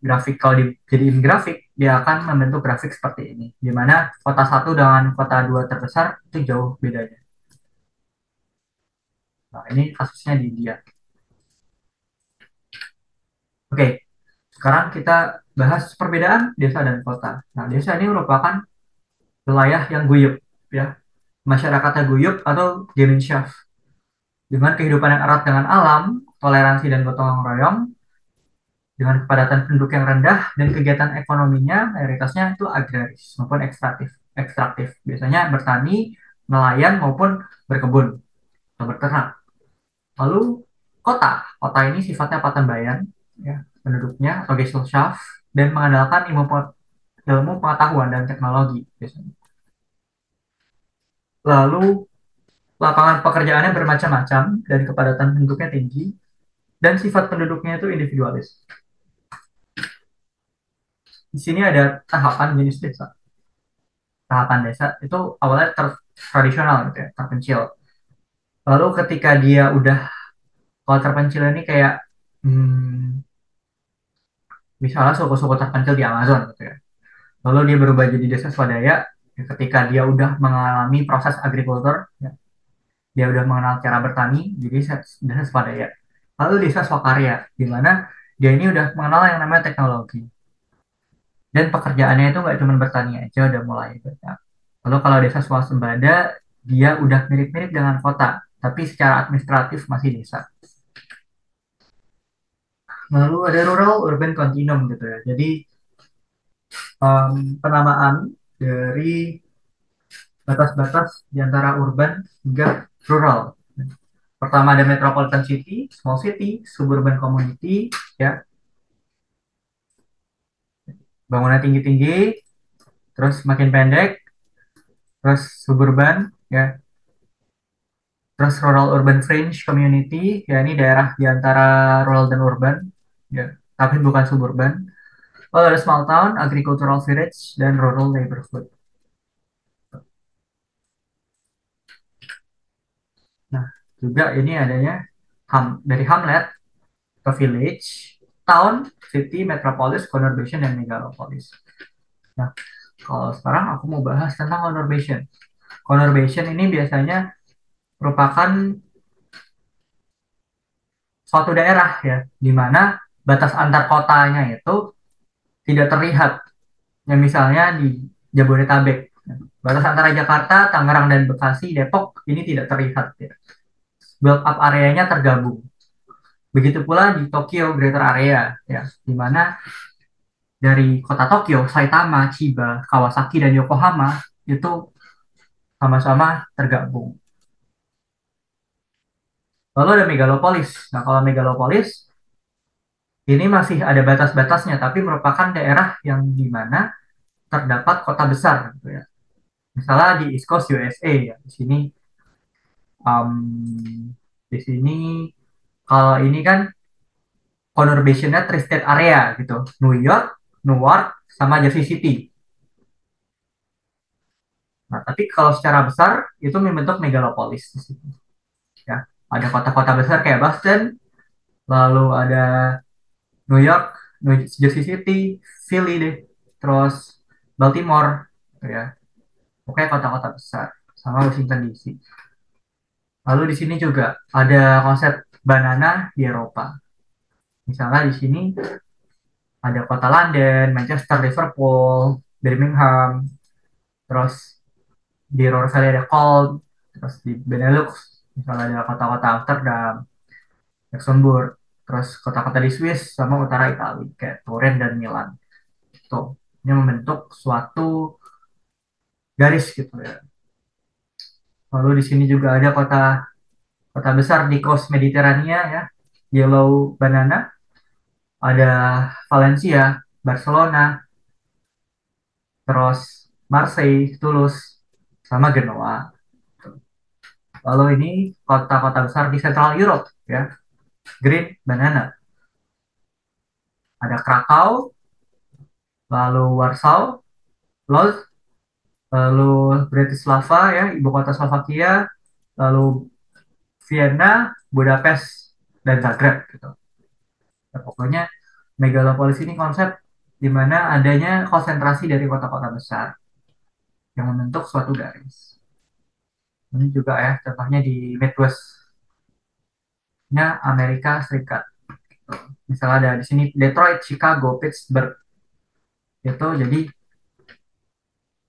A: grafik, kalau dijadiin grafik dia akan membentuk grafik seperti ini, di mana kota satu dengan kota dua terbesar itu jauh bedanya. Nah, ini kasusnya di India. Oke, sekarang kita bahas perbedaan desa dan kota. Nah, desa ini merupakan wilayah yang guyup ya, masyarakatnya guyup atau Gemeinschaft, dengan kehidupan yang erat dengan alam, toleransi dan gotong royong, dengan kepadatan penduduk yang rendah dan kegiatan ekonominya mayoritasnya itu agraris maupun ekstraktif. Biasanya bertani, nelayan maupun berkebun atau berternak. Lalu kota ini sifatnya paten ya, penduduknya atau Gesellschaft, dan mengandalkan ilmu pengetahuan dan teknologi biasanya. Lalu lapangan pekerjaannya bermacam-macam dan kepadatan penduduknya tinggi, dan sifat penduduknya itu individualis. Di sini ada tahapan jenis desa. Tahapan desa itu awalnya tradisional gitu ya, terpencil. Lalu ketika dia udah, kalau terpencil ini kayak misalnya suku-suku terpencil di Amazon gitu ya. Lalu dia berubah jadi desa swadaya ya, ketika dia udah mengalami proses agrikultur, ya, dia udah mengenal cara bertani, jadi desa swadaya. Lalu desa swakarya, di mana dia ini udah mengenal yang namanya teknologi. Dan pekerjaannya itu nggak cuma bertani aja, udah mulai banyak. Lalu kalau desa swasembada, dia udah mirip-mirip dengan kota, tapi secara administratif masih desa. Lalu ada rural urban continuum gitu ya. Jadi penamaan dari batas-batas di antara urban hingga rural. Pertama ada metropolitan city, small city, suburban community, ya, bangunan tinggi-tinggi, terus makin pendek, terus suburban, ya, terus rural urban fringe community, ya ini daerah di antara rural dan urban, ya, tapi bukan suburban. Lalu ada small town, agricultural village, dan rural neighborhood. Nah, juga ini adanya dari hamlet ke village, town, city, metropolis, conurbation, dan megalopolis. Nah, kalau sekarang aku mau bahas tentang conurbation. Conurbation ini biasanya merupakan suatu daerah ya, di mana batas antar kotanya itu tidak terlihat. Ya, misalnya di Jabodetabek, batas antara Jakarta, Tangerang, dan Bekasi, Depok ini tidak terlihat ya. Build up areanya tergabung. Begitu pula di Tokyo Greater Area ya, di mana dari kota Tokyo, Saitama, Chiba, Kawasaki, dan Yokohama itu sama-sama tergabung. Lalu ada megalopolis. Nah, kalau megalopolis ini masih ada batas-batasnya, tapi merupakan daerah yang di mana terdapat kota besar, gitu ya. Misalnya di East Coast USA ya, um, di sini kalau ini kan conurbationnya tri-state area gitu, New York, Newark, sama Jersey City. Nah, tapi kalau secara besar itu membentuk megalopolis di sini. Ya, ada kota-kota besar kayak Boston, lalu ada New York, New Jersey City, Philly deh, terus Baltimore, gitu ya. Pokoknya kota-kota besar, sama Washington DC. Lalu di sini juga ada konsep banana di Eropa. Misalnya di sini ada kota London, Manchester, Liverpool, Birmingham, terus di Ruhr Valley ada Köln, terus di Benelux misalnya ada kota-kota Amsterdam, Luxembourg, terus kota-kota di Swiss sama utara Italia kayak Turin dan Milan. Tuh, ini membentuk suatu garis gitu ya. Lalu di sini juga ada kota kota besar di coast Mediterania ya, Yellow Banana, ada Valencia, Barcelona, terus Marseille, Toulouse, sama Genoa. Lalu ini kota-kota besar di Central Europe ya, Green Banana. Ada Krakow, lalu Warsaw, Lodz, lalu Bratislava ya, ibu kota Slovakia, lalu Vienna, Budapest, dan Zagreb gitu. Ya, pokoknya megalopolis ini konsep di mana adanya konsentrasi dari kota-kota besar yang membentuk suatu garis. Ini juga ya contohnya di Midwest-nya Amerika Serikat. Misalnya ada di sini Detroit, Chicago, Pittsburgh itu jadi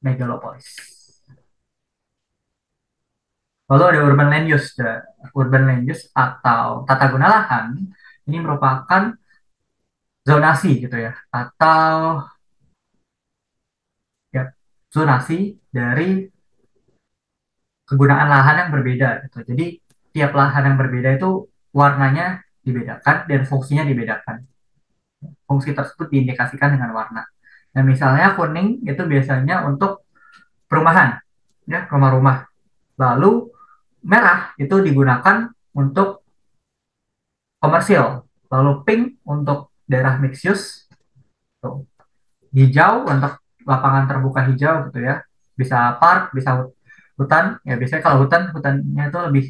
A: megalopolis. Lalu ada urban land use. Urban land use atau tata guna lahan ini merupakan zonasi gitu ya, atau ya zonasi dari kegunaan lahan yang berbeda gitu. Jadi tiap lahan yang berbeda itu warnanya dibedakan dan fungsinya dibedakan. Fungsi tersebut diindikasikan dengan warna. Nah, misalnya kuning itu biasanya untuk perumahan, ya rumah-rumah. Lalu merah itu digunakan untuk komersil. Lalu pink untuk daerah mixed use, tuh. Hijau untuk lapangan terbuka hijau gitu ya. Bisa park, bisa hutan. Ya biasanya kalau hutannya itu lebih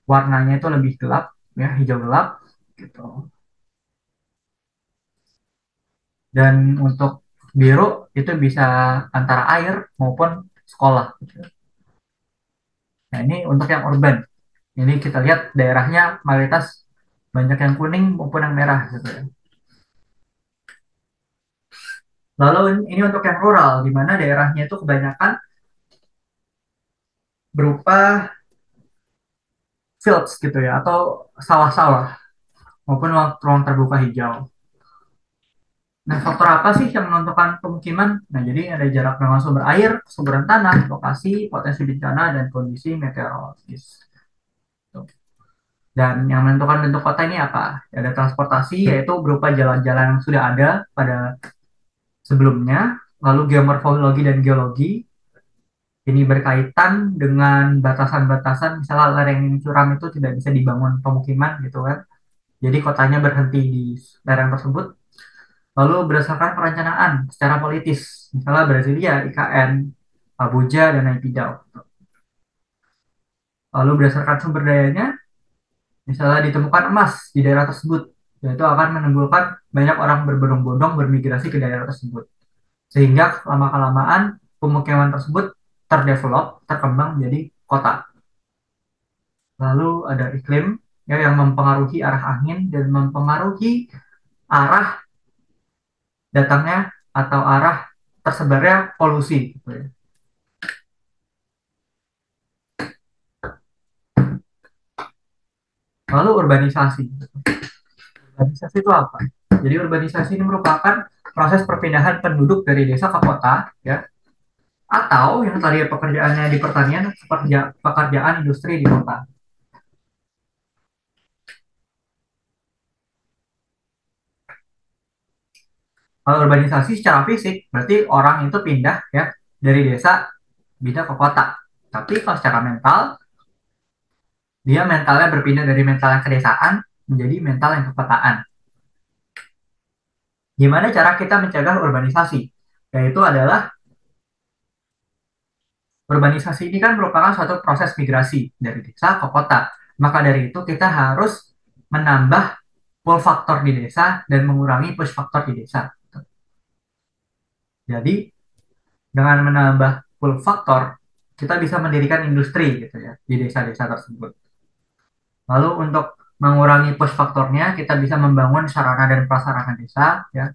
A: warnanya itu lebih gelap, ya hijau gelap gitu. Dan untuk biru itu bisa antara air maupun sekolah gitu. Nah ini untuk yang urban. Ini kita lihat daerahnya mayoritas banyak yang kuning maupun yang merah gitu ya. Lalu ini untuk yang rural, di mana daerahnya itu kebanyakan berupa fields gitu ya, atau sawah-sawah maupun ruang terbuka hijau. Nah, faktor apa sih yang menentukan pemukiman? Nah, jadi ada jarak dengan sumber air, kesuburan tanah, lokasi, potensi bencana, dan kondisi meteorologis. Tuh. Dan yang menentukan bentuk kota ini apa? Ada transportasi, yaitu berupa jalan-jalan yang sudah ada pada sebelumnya, lalu geomorfologi dan geologi, ini berkaitan dengan batasan-batasan, misalnya lereng yang curam itu tidak bisa dibangun pemukiman gitu kan. Jadi kotanya berhenti di lereng tersebut. Lalu berdasarkan perencanaan secara politis, misalnya Brasilia, IKN, Abuja, dan Naypyidaw. Lalu berdasarkan sumber dayanya, misalnya ditemukan emas di daerah tersebut, yaitu akan menimbulkan banyak orang berbondong-bondong bermigrasi ke daerah tersebut. Sehingga lama-kelamaan pemukiman tersebut terdevelop, terkembang menjadi kota. Lalu ada iklim ya, yang mempengaruhi arah angin dan mempengaruhi arah datangnya atau arah tersebarnya polusi gitu ya. Lalu urbanisasi. Urbanisasi itu apa? Jadi urbanisasi ini merupakan proses perpindahan penduduk dari desa ke kota ya, atau yang tadi pekerjaannya di pertanian, pekerjaan industri di kota. Kalau urbanisasi secara fisik berarti orang itu pindah ya dari desa pindah ke kota. Tapi kalau secara mental, dia mentalnya berpindah dari mental yang kedesaan menjadi mental yang kekotaan. Gimana cara kita mencegah urbanisasi? Yaitu adalah urbanisasi ini kan merupakan suatu proses migrasi dari desa ke kota. Maka dari itu kita harus menambah pull faktor di desa dan mengurangi push faktor di desa. Jadi dengan menambah pull faktor, kita bisa mendirikan industri gitu ya di desa-desa tersebut. Lalu untuk mengurangi push faktornya, kita bisa membangun sarana dan prasarana desa, ya.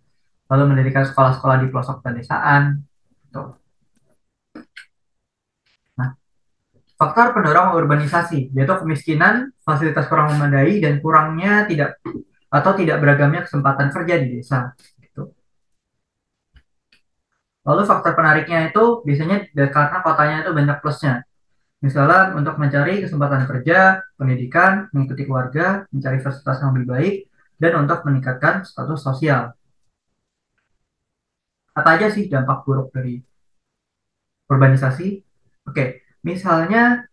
A: Lalu mendirikan sekolah-sekolah di pelosok pedesaan. Gitu. Nah, faktor pendorong urbanisasi yaitu kemiskinan, fasilitas kurang memadai, dan kurangnya tidak atau tidak beragamnya kesempatan kerja di desa. Gitu. Lalu faktor penariknya itu biasanya karena kotanya itu banyak plusnya. Misalnya untuk mencari kesempatan kerja, pendidikan, mengikuti keluarga, mencari fasilitas yang lebih baik, dan untuk meningkatkan status sosial. Apa aja sih dampak buruk dari urbanisasi? Oke, misalnya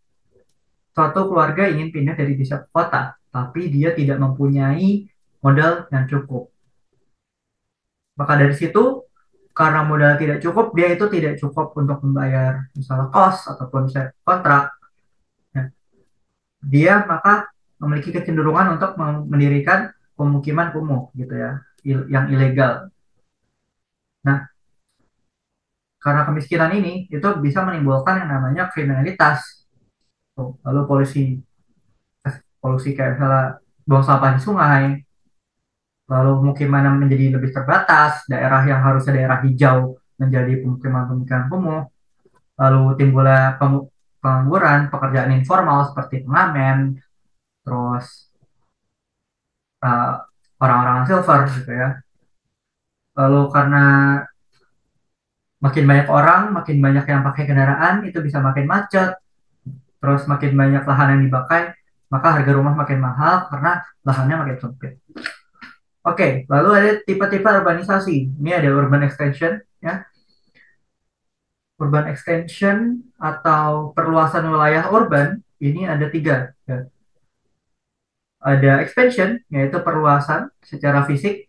A: suatu keluarga ingin pindah dari desa ke kota, tapi dia tidak mempunyai modal yang cukup. Maka dari situ, karena modal tidak cukup, dia itu tidak cukup untuk membayar misalnya kos ataupun kontrak. Ya, dia maka memiliki kecenderungan untuk mendirikan pemukiman kumuh gitu ya, yang ilegal. Nah, karena kemiskinan ini itu bisa menimbulkan yang namanya kriminalitas. Tuh, lalu polusi kayak misalnya buang sampah di sungai, lalu pemukiman yang menjadi lebih terbatas, daerah yang harusnya daerah hijau menjadi pemukiman-pemukiman kumuh, lalu timbulnya pengangguran, pekerjaan informal seperti pengamen, terus uh, orang-orang silver gitu ya. Lalu karena makin banyak orang, makin banyak yang pakai kendaraan, itu bisa makin macet, terus makin banyak lahan yang dipakai, maka harga rumah makin mahal karena lahannya makin sempit. Oke, lalu ada tipe-tipe urbanisasi. Ini ada urban extension, ya. Urban extension atau perluasan wilayah urban ini ada tiga. Ya. Ada expansion, yaitu perluasan secara fisik,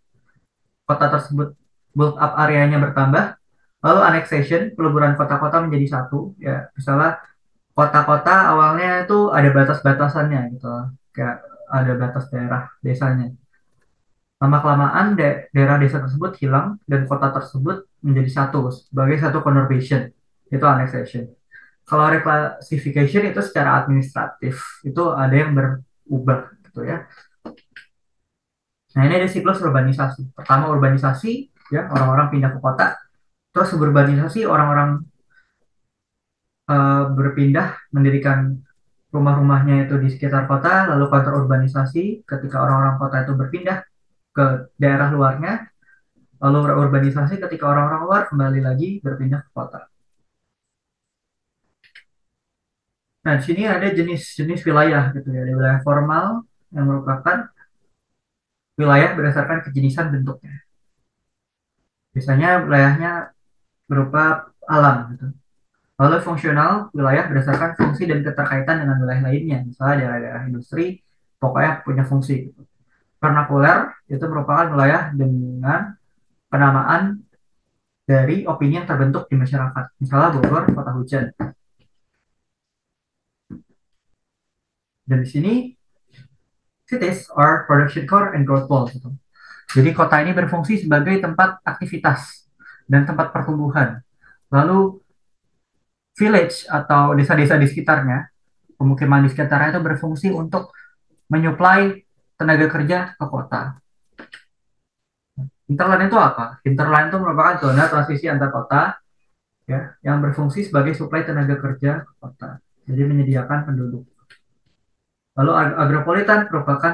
A: kota tersebut build up areanya bertambah. Lalu annexation, peleburan kota-kota menjadi satu. Ya, misalnya kota-kota awalnya itu ada batas-batasannya gitu, kayak ada batas daerah desanya. Lama-kelamaan daerah desa tersebut hilang dan kota tersebut menjadi satu sebagai satu conurbation. Itu annexation. Kalau reclassification itu secara administratif, itu ada yang berubah gitu ya. Nah, ini ada siklus urbanisasi. Pertama urbanisasi, ya orang-orang pindah ke kota. Terus urbanisasi orang-orang berpindah mendirikan rumah-rumahnya itu di sekitar kota, lalu counter urbanisasi ketika orang-orang kota itu berpindah ke daerah luarnya, lalu urbanisasi ketika orang-orang luar kembali lagi berpindah ke kota. Nah, di sini ada jenis-jenis wilayah gitu ya. Ada wilayah formal yang merupakan wilayah berdasarkan kejenisan bentuknya. Biasanya wilayahnya berupa alam gitu. Lalu fungsional wilayah berdasarkan fungsi dan keterkaitan dengan wilayah lainnya. Misalnya daerah-daerah industri pokoknya punya fungsi gitu. Vernakuler itu merupakan wilayah dengan penamaan dari opini yang terbentuk di masyarakat. Misalnya Bogor, kota hujan. Dan di sini cities are production core and growth wall gitu. Jadi kota ini berfungsi sebagai tempat aktivitas dan tempat pertumbuhan. Lalu village atau desa-desa di sekitarnya, pemukiman di sekitarnya itu berfungsi untuk menyuplai tenaga kerja ke kota. Hinterland itu apa? Hinterland itu merupakan zona transisi antar kota ya yang berfungsi sebagai suplai tenaga kerja ke kota. Jadi menyediakan penduduk. Lalu agropolitan merupakan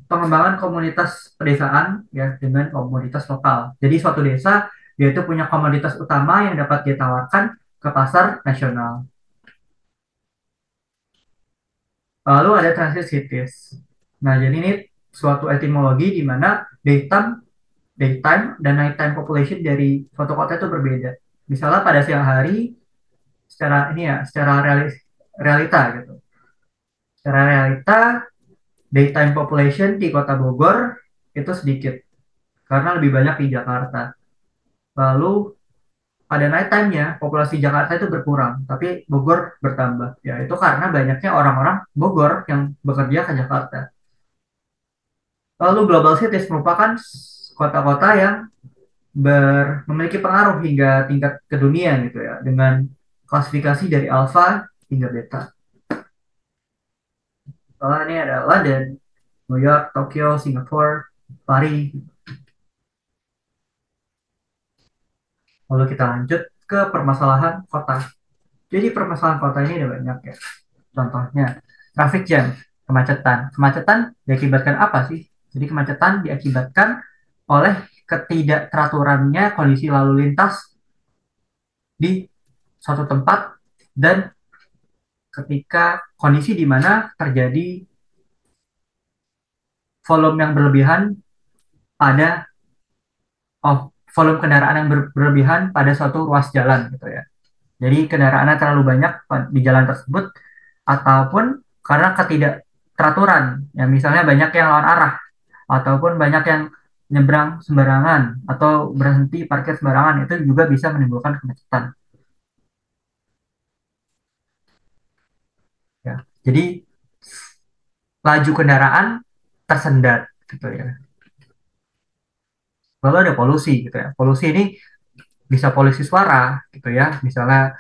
A: pengembangan komunitas pedesaan ya dengan komoditas lokal. Jadi suatu desa dia itu punya komoditas utama yang dapat ditawarkan ke pasar nasional. Lalu ada transit cities. Nah, jadi ini suatu etimologi di mana daytime dan nighttime population dari suatu kota itu berbeda. Misalnya pada siang hari secara ini ya, secara realita gitu. Secara realita daytime population di Kota Bogor itu sedikit karena lebih banyak di Jakarta. Lalu pada night time-nya populasi Jakarta itu berkurang, tapi Bogor bertambah. Ya, itu karena banyaknya orang-orang Bogor yang bekerja ke Jakarta. Lalu global cities merupakan kota-kota yang memiliki pengaruh hingga tingkat ke dunia gitu ya, dengan klasifikasi dari alpha hingga beta. Soalnya ini ada London, New York, Tokyo, Singapura, Paris. Lalu kita lanjut ke permasalahan kota. Jadi permasalahan kota ini ada banyak ya. Contohnya, traffic jam, kemacetan. Kemacetan diakibatkan apa sih? Jadi kemacetan diakibatkan oleh ketidakteraturannya kondisi lalu lintas di suatu tempat dan ketika kondisi di mana terjadi volume yang berlebihan pada volume kendaraan yang berlebihan pada suatu ruas jalan gitu ya. Jadi kendaraannya terlalu banyak di jalan tersebut ataupun karena ketidakteraturan, ya misalnya banyak yang lawan arah ataupun banyak yang nyebrang sembarangan atau berhenti parkir sembarangan itu juga bisa menimbulkan kemacetan ya. Jadi laju kendaraan tersendat gitu ya. Lalu ada polusi gitu ya. Polusi ini bisa polusi suara gitu ya. Misalnya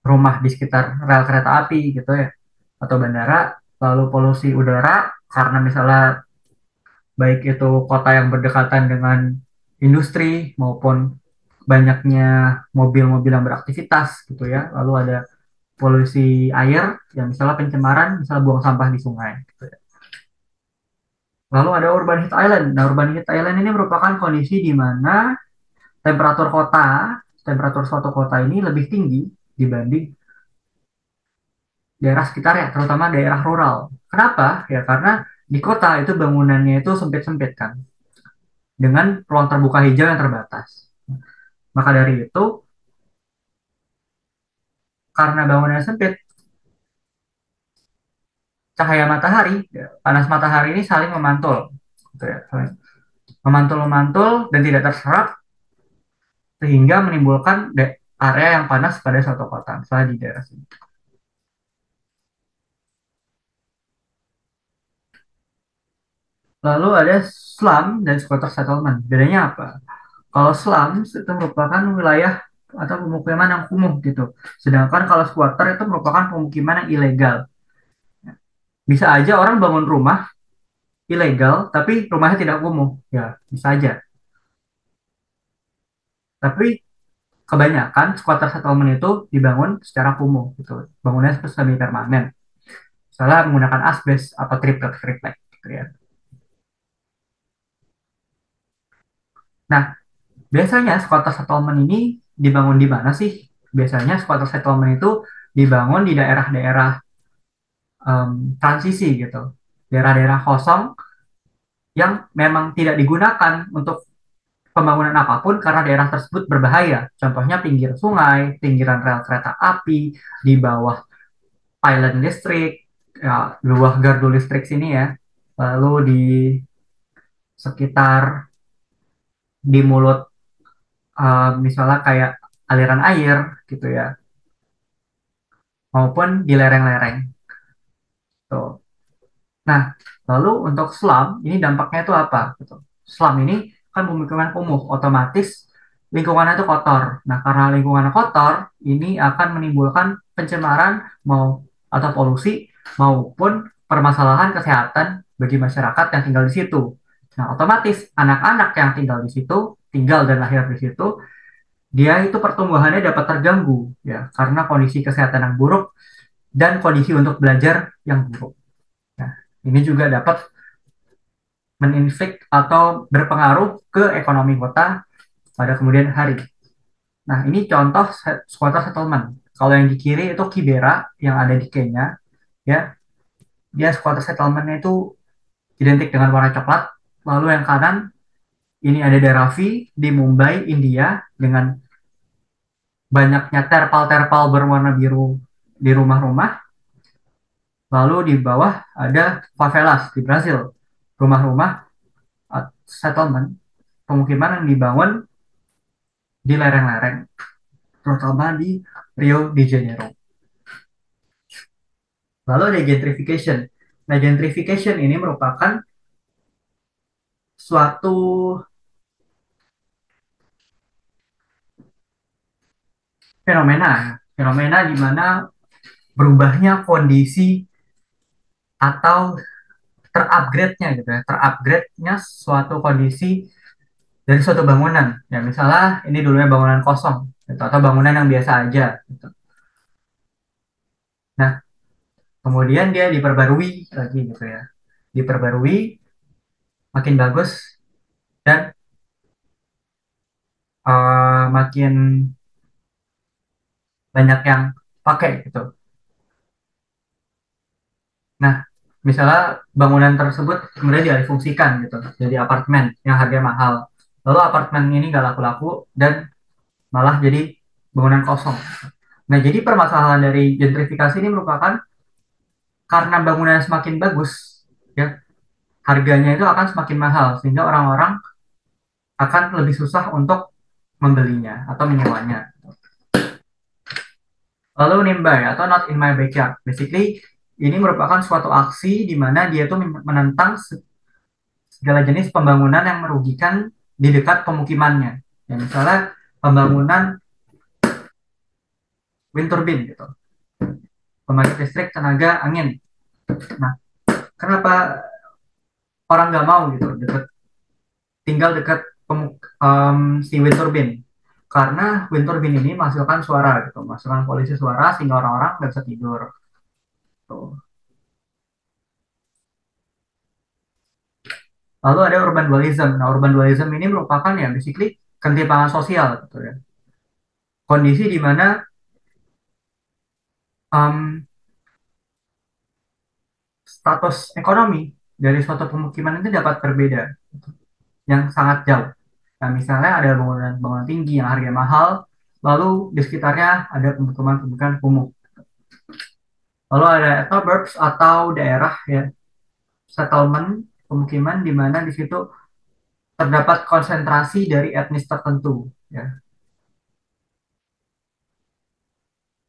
A: rumah di sekitar rel kereta api gitu ya atau bandara, lalu polusi udara karena misalnya baik itu kota yang berdekatan dengan industri maupun banyaknya mobil-mobil yang beraktivitas gitu ya. Lalu ada polusi air, yang misalnya pencemaran, misalnya buang sampah di sungai. Gitu ya. Lalu ada urban heat island. Nah, urban heat island ini merupakan kondisi di mana temperatur kota, temperatur suatu kota ini lebih tinggi dibanding daerah sekitarnya, terutama daerah rural. Kenapa? Ya karena di kota itu bangunannya itu sempit-sempit kan, dengan ruang terbuka hijau yang terbatas. Maka dari itu, karena bangunannya sempit, cahaya matahari, ya, panas matahari ini saling memantul, gitu ya, memantul-memantul dan tidak terserap sehingga menimbulkan area yang panas pada suatu kota, misalnya di daerah sini. Lalu ada slum dan squatter settlement. Bedanya apa? Kalau slum itu merupakan wilayah atau pemukiman yang kumuh gitu. Sedangkan kalau squatter itu merupakan pemukiman yang ilegal. Bisa aja orang bangun rumah ilegal, tapi rumahnya tidak kumuh. Ya, bisa aja. Tapi kebanyakan squatter settlement itu dibangun secara kumuh gitu. Bangunnya semi permanen. Misalnya menggunakan asbes atau triplek gitu ya. Nah, biasanya squatter settlement ini dibangun di mana sih? Biasanya squatter settlement itu dibangun di daerah-daerah transisi gitu. Daerah-daerah kosong yang memang tidak digunakan untuk pembangunan apapun karena daerah tersebut berbahaya. Contohnya pinggir sungai, pinggiran rel kereta api, di bawah pylon listrik, ya, di bawah gardu listrik sini ya. Lalu di sekitar di mulut misalnya kayak aliran air gitu ya, maupun di lereng-lereng. Tuh. Nah, lalu untuk slum ini dampaknya itu apa? Gitu. Slum ini kan pemukiman kumuh, otomatis lingkungannya itu kotor. Nah, karena lingkungannya kotor, ini akan menimbulkan pencemaran mau atau polusi maupun permasalahan kesehatan bagi masyarakat yang tinggal di situ. Nah, otomatis anak-anak yang tinggal di situ, tinggal dan lahir di situ, dia itu pertumbuhannya dapat terganggu ya karena kondisi kesehatan yang buruk dan kondisi untuk belajar yang buruk. Nah, ini juga dapat meninflik atau berpengaruh ke ekonomi kota pada kemudian hari. Nah, ini contoh squatter settlement. Kalau yang di kiri itu Kibera yang ada di Kenya, ya, dia squatter settlementnya itu identik dengan warna coklat. Lalu yang kanan ini ada Dharavi di Mumbai, India, dengan banyaknya terpal-terpal berwarna biru di rumah-rumah. Lalu di bawah ada favelas di Brazil, rumah-rumah settlement, pemukiman yang dibangun di lereng-lereng, terutama di Rio de Janeiro. Lalu ada gentrification. Nah, gentrification ini merupakan suatu fenomena di mana berubahnya kondisi atau terupgrade-nya gitu ya, terupgrade-nya suatu kondisi dari suatu bangunan. Ya, misalnya ini dulunya bangunan kosong gitu, atau bangunan yang biasa aja gitu. Nah, kemudian dia diperbarui lagi gitu ya. Diperbarui makin bagus dan makin banyak yang pakai gitu. Nah, misalnya bangunan tersebut kemudian dialihfungsikan gitu jadi apartemen yang harganya mahal. Lalu apartemen ini nggak laku-laku dan malah jadi bangunan kosong. Nah, jadi permasalahan dari gentrifikasi ini merupakan karena bangunan semakin bagus, ya harganya itu akan semakin mahal sehingga orang-orang akan lebih susah untuk membelinya atau menyewanya. Lalu nimbai atau not in my backyard, basically ini merupakan suatu aksi di mana dia itu menentang segala jenis pembangunan yang merugikan di dekat pemukimannya. Ya, misalnya pembangunan wind turbine gitu, pembangkit listrik tenaga angin. Nah, kenapa orang nggak mau gitu tinggal dekat si wind turbine? Karena wind turbine ini menghasilkan suara gitu, menghasilkan polusi suara sehingga orang-orang nggak bisa tidur. Tuh. Lalu ada urban dualism. Nah, urban dualism ini merupakan ya basically ketimpangan sosial gitu ya. Kondisi di mana um, status ekonomi dari suatu pemukiman itu dapat berbeda yang sangat jauh. Nah, misalnya ada bangunan-bangunan tinggi yang harganya mahal, lalu di sekitarnya ada pemukiman-pemukiman kumuh. Lalu ada suburbs atau daerah ya settlement pemukiman di mana di situ terdapat konsentrasi dari etnis tertentu ya.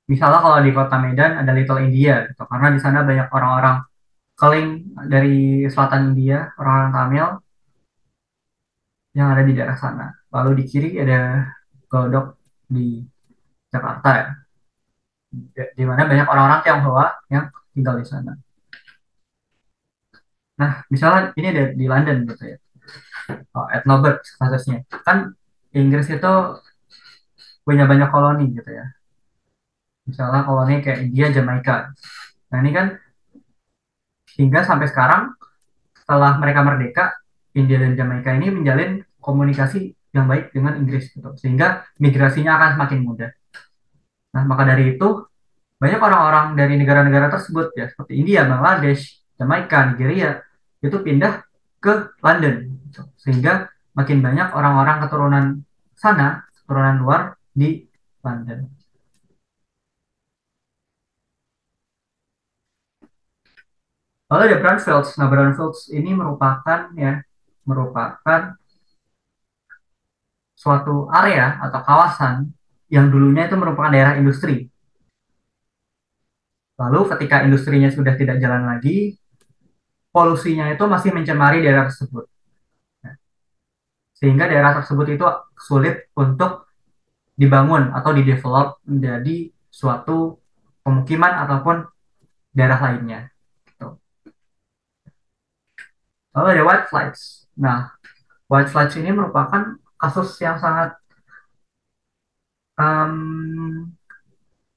A: Misalnya kalau di kota Medan ada Little India gitu karena di sana banyak orang-orang Keling dari selatan India, orang-orang Tamil yang ada di daerah sana. Lalu di kiri ada Glodok di Jakarta ya, di mana banyak orang-orang Tionghoa yang tinggal di sana. Nah, misalnya ini ada di London gitu ya, Ethelbert kasusnya. Kan Inggris itu punya banyak koloni gitu ya. Misalnya koloni kayak India, Jamaika. Nah, ini kan hingga sampai sekarang setelah mereka merdeka, India dan Jamaika ini menjalin komunikasi yang baik dengan Inggris gitu. Sehingga migrasinya akan semakin mudah. Nah, maka dari itu banyak orang-orang dari negara-negara tersebut ya seperti India, Bangladesh, Jamaika, Nigeria itu pindah ke London gitu. Sehingga makin banyak orang-orang keturunan sana, keturunan luar di London. Lalu ada brownfields. Nah, brownfields ini merupakan suatu area atau kawasan yang dulunya itu merupakan daerah industri. Lalu ketika industrinya sudah tidak jalan lagi, polusinya itu masih mencemari daerah tersebut. Sehingga daerah tersebut itu sulit untuk dibangun atau didevelop menjadi suatu pemukiman ataupun daerah lainnya. Gitu. Lalu ada white flights. Nah, white flights ini merupakan kasus yang sangat um,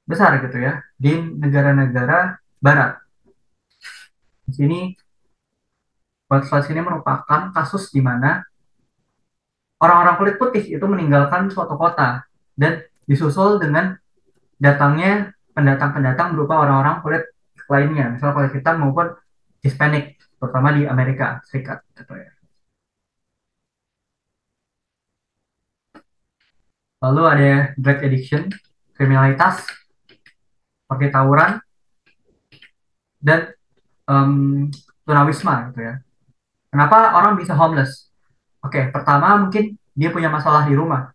A: besar gitu ya di negara-negara barat. Di sini white flights ini merupakan kasus di mana orang-orang kulit putih itu meninggalkan suatu kota dan disusul dengan datangnya pendatang-pendatang berupa orang-orang kulit lainnya, misalnya kulit hitam maupun Hispanic, terutama di Amerika Serikat. Gitu ya. Lalu ada drug addiction, kriminalitas, seperti tawuran, dan tunawisma gitu ya. Kenapa orang bisa homeless? Oke, pertama mungkin dia punya masalah di rumah.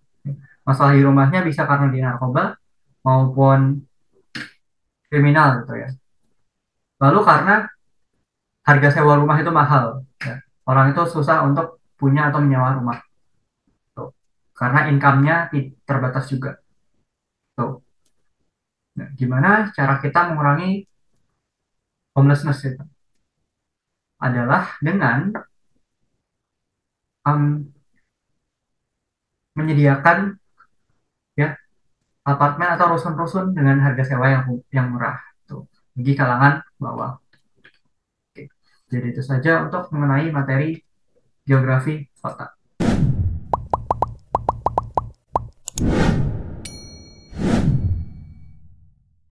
A: Masalah di rumahnya bisa karena dia narkoba maupun kriminal gitu ya. Lalu karena harga sewa rumah itu mahal, ya. Orang itu susah untuk punya atau menyewa rumah tuh. Karena income-nya terbatas juga tuh. Nah, gimana cara kita mengurangi homelessness itu? Adalah dengan em, menyediakan ya apartemen atau rusun-rusun dengan harga sewa yang murah tuh bagi kalangan bawah. Oke. Jadi itu saja untuk mengenai materi geografi kota.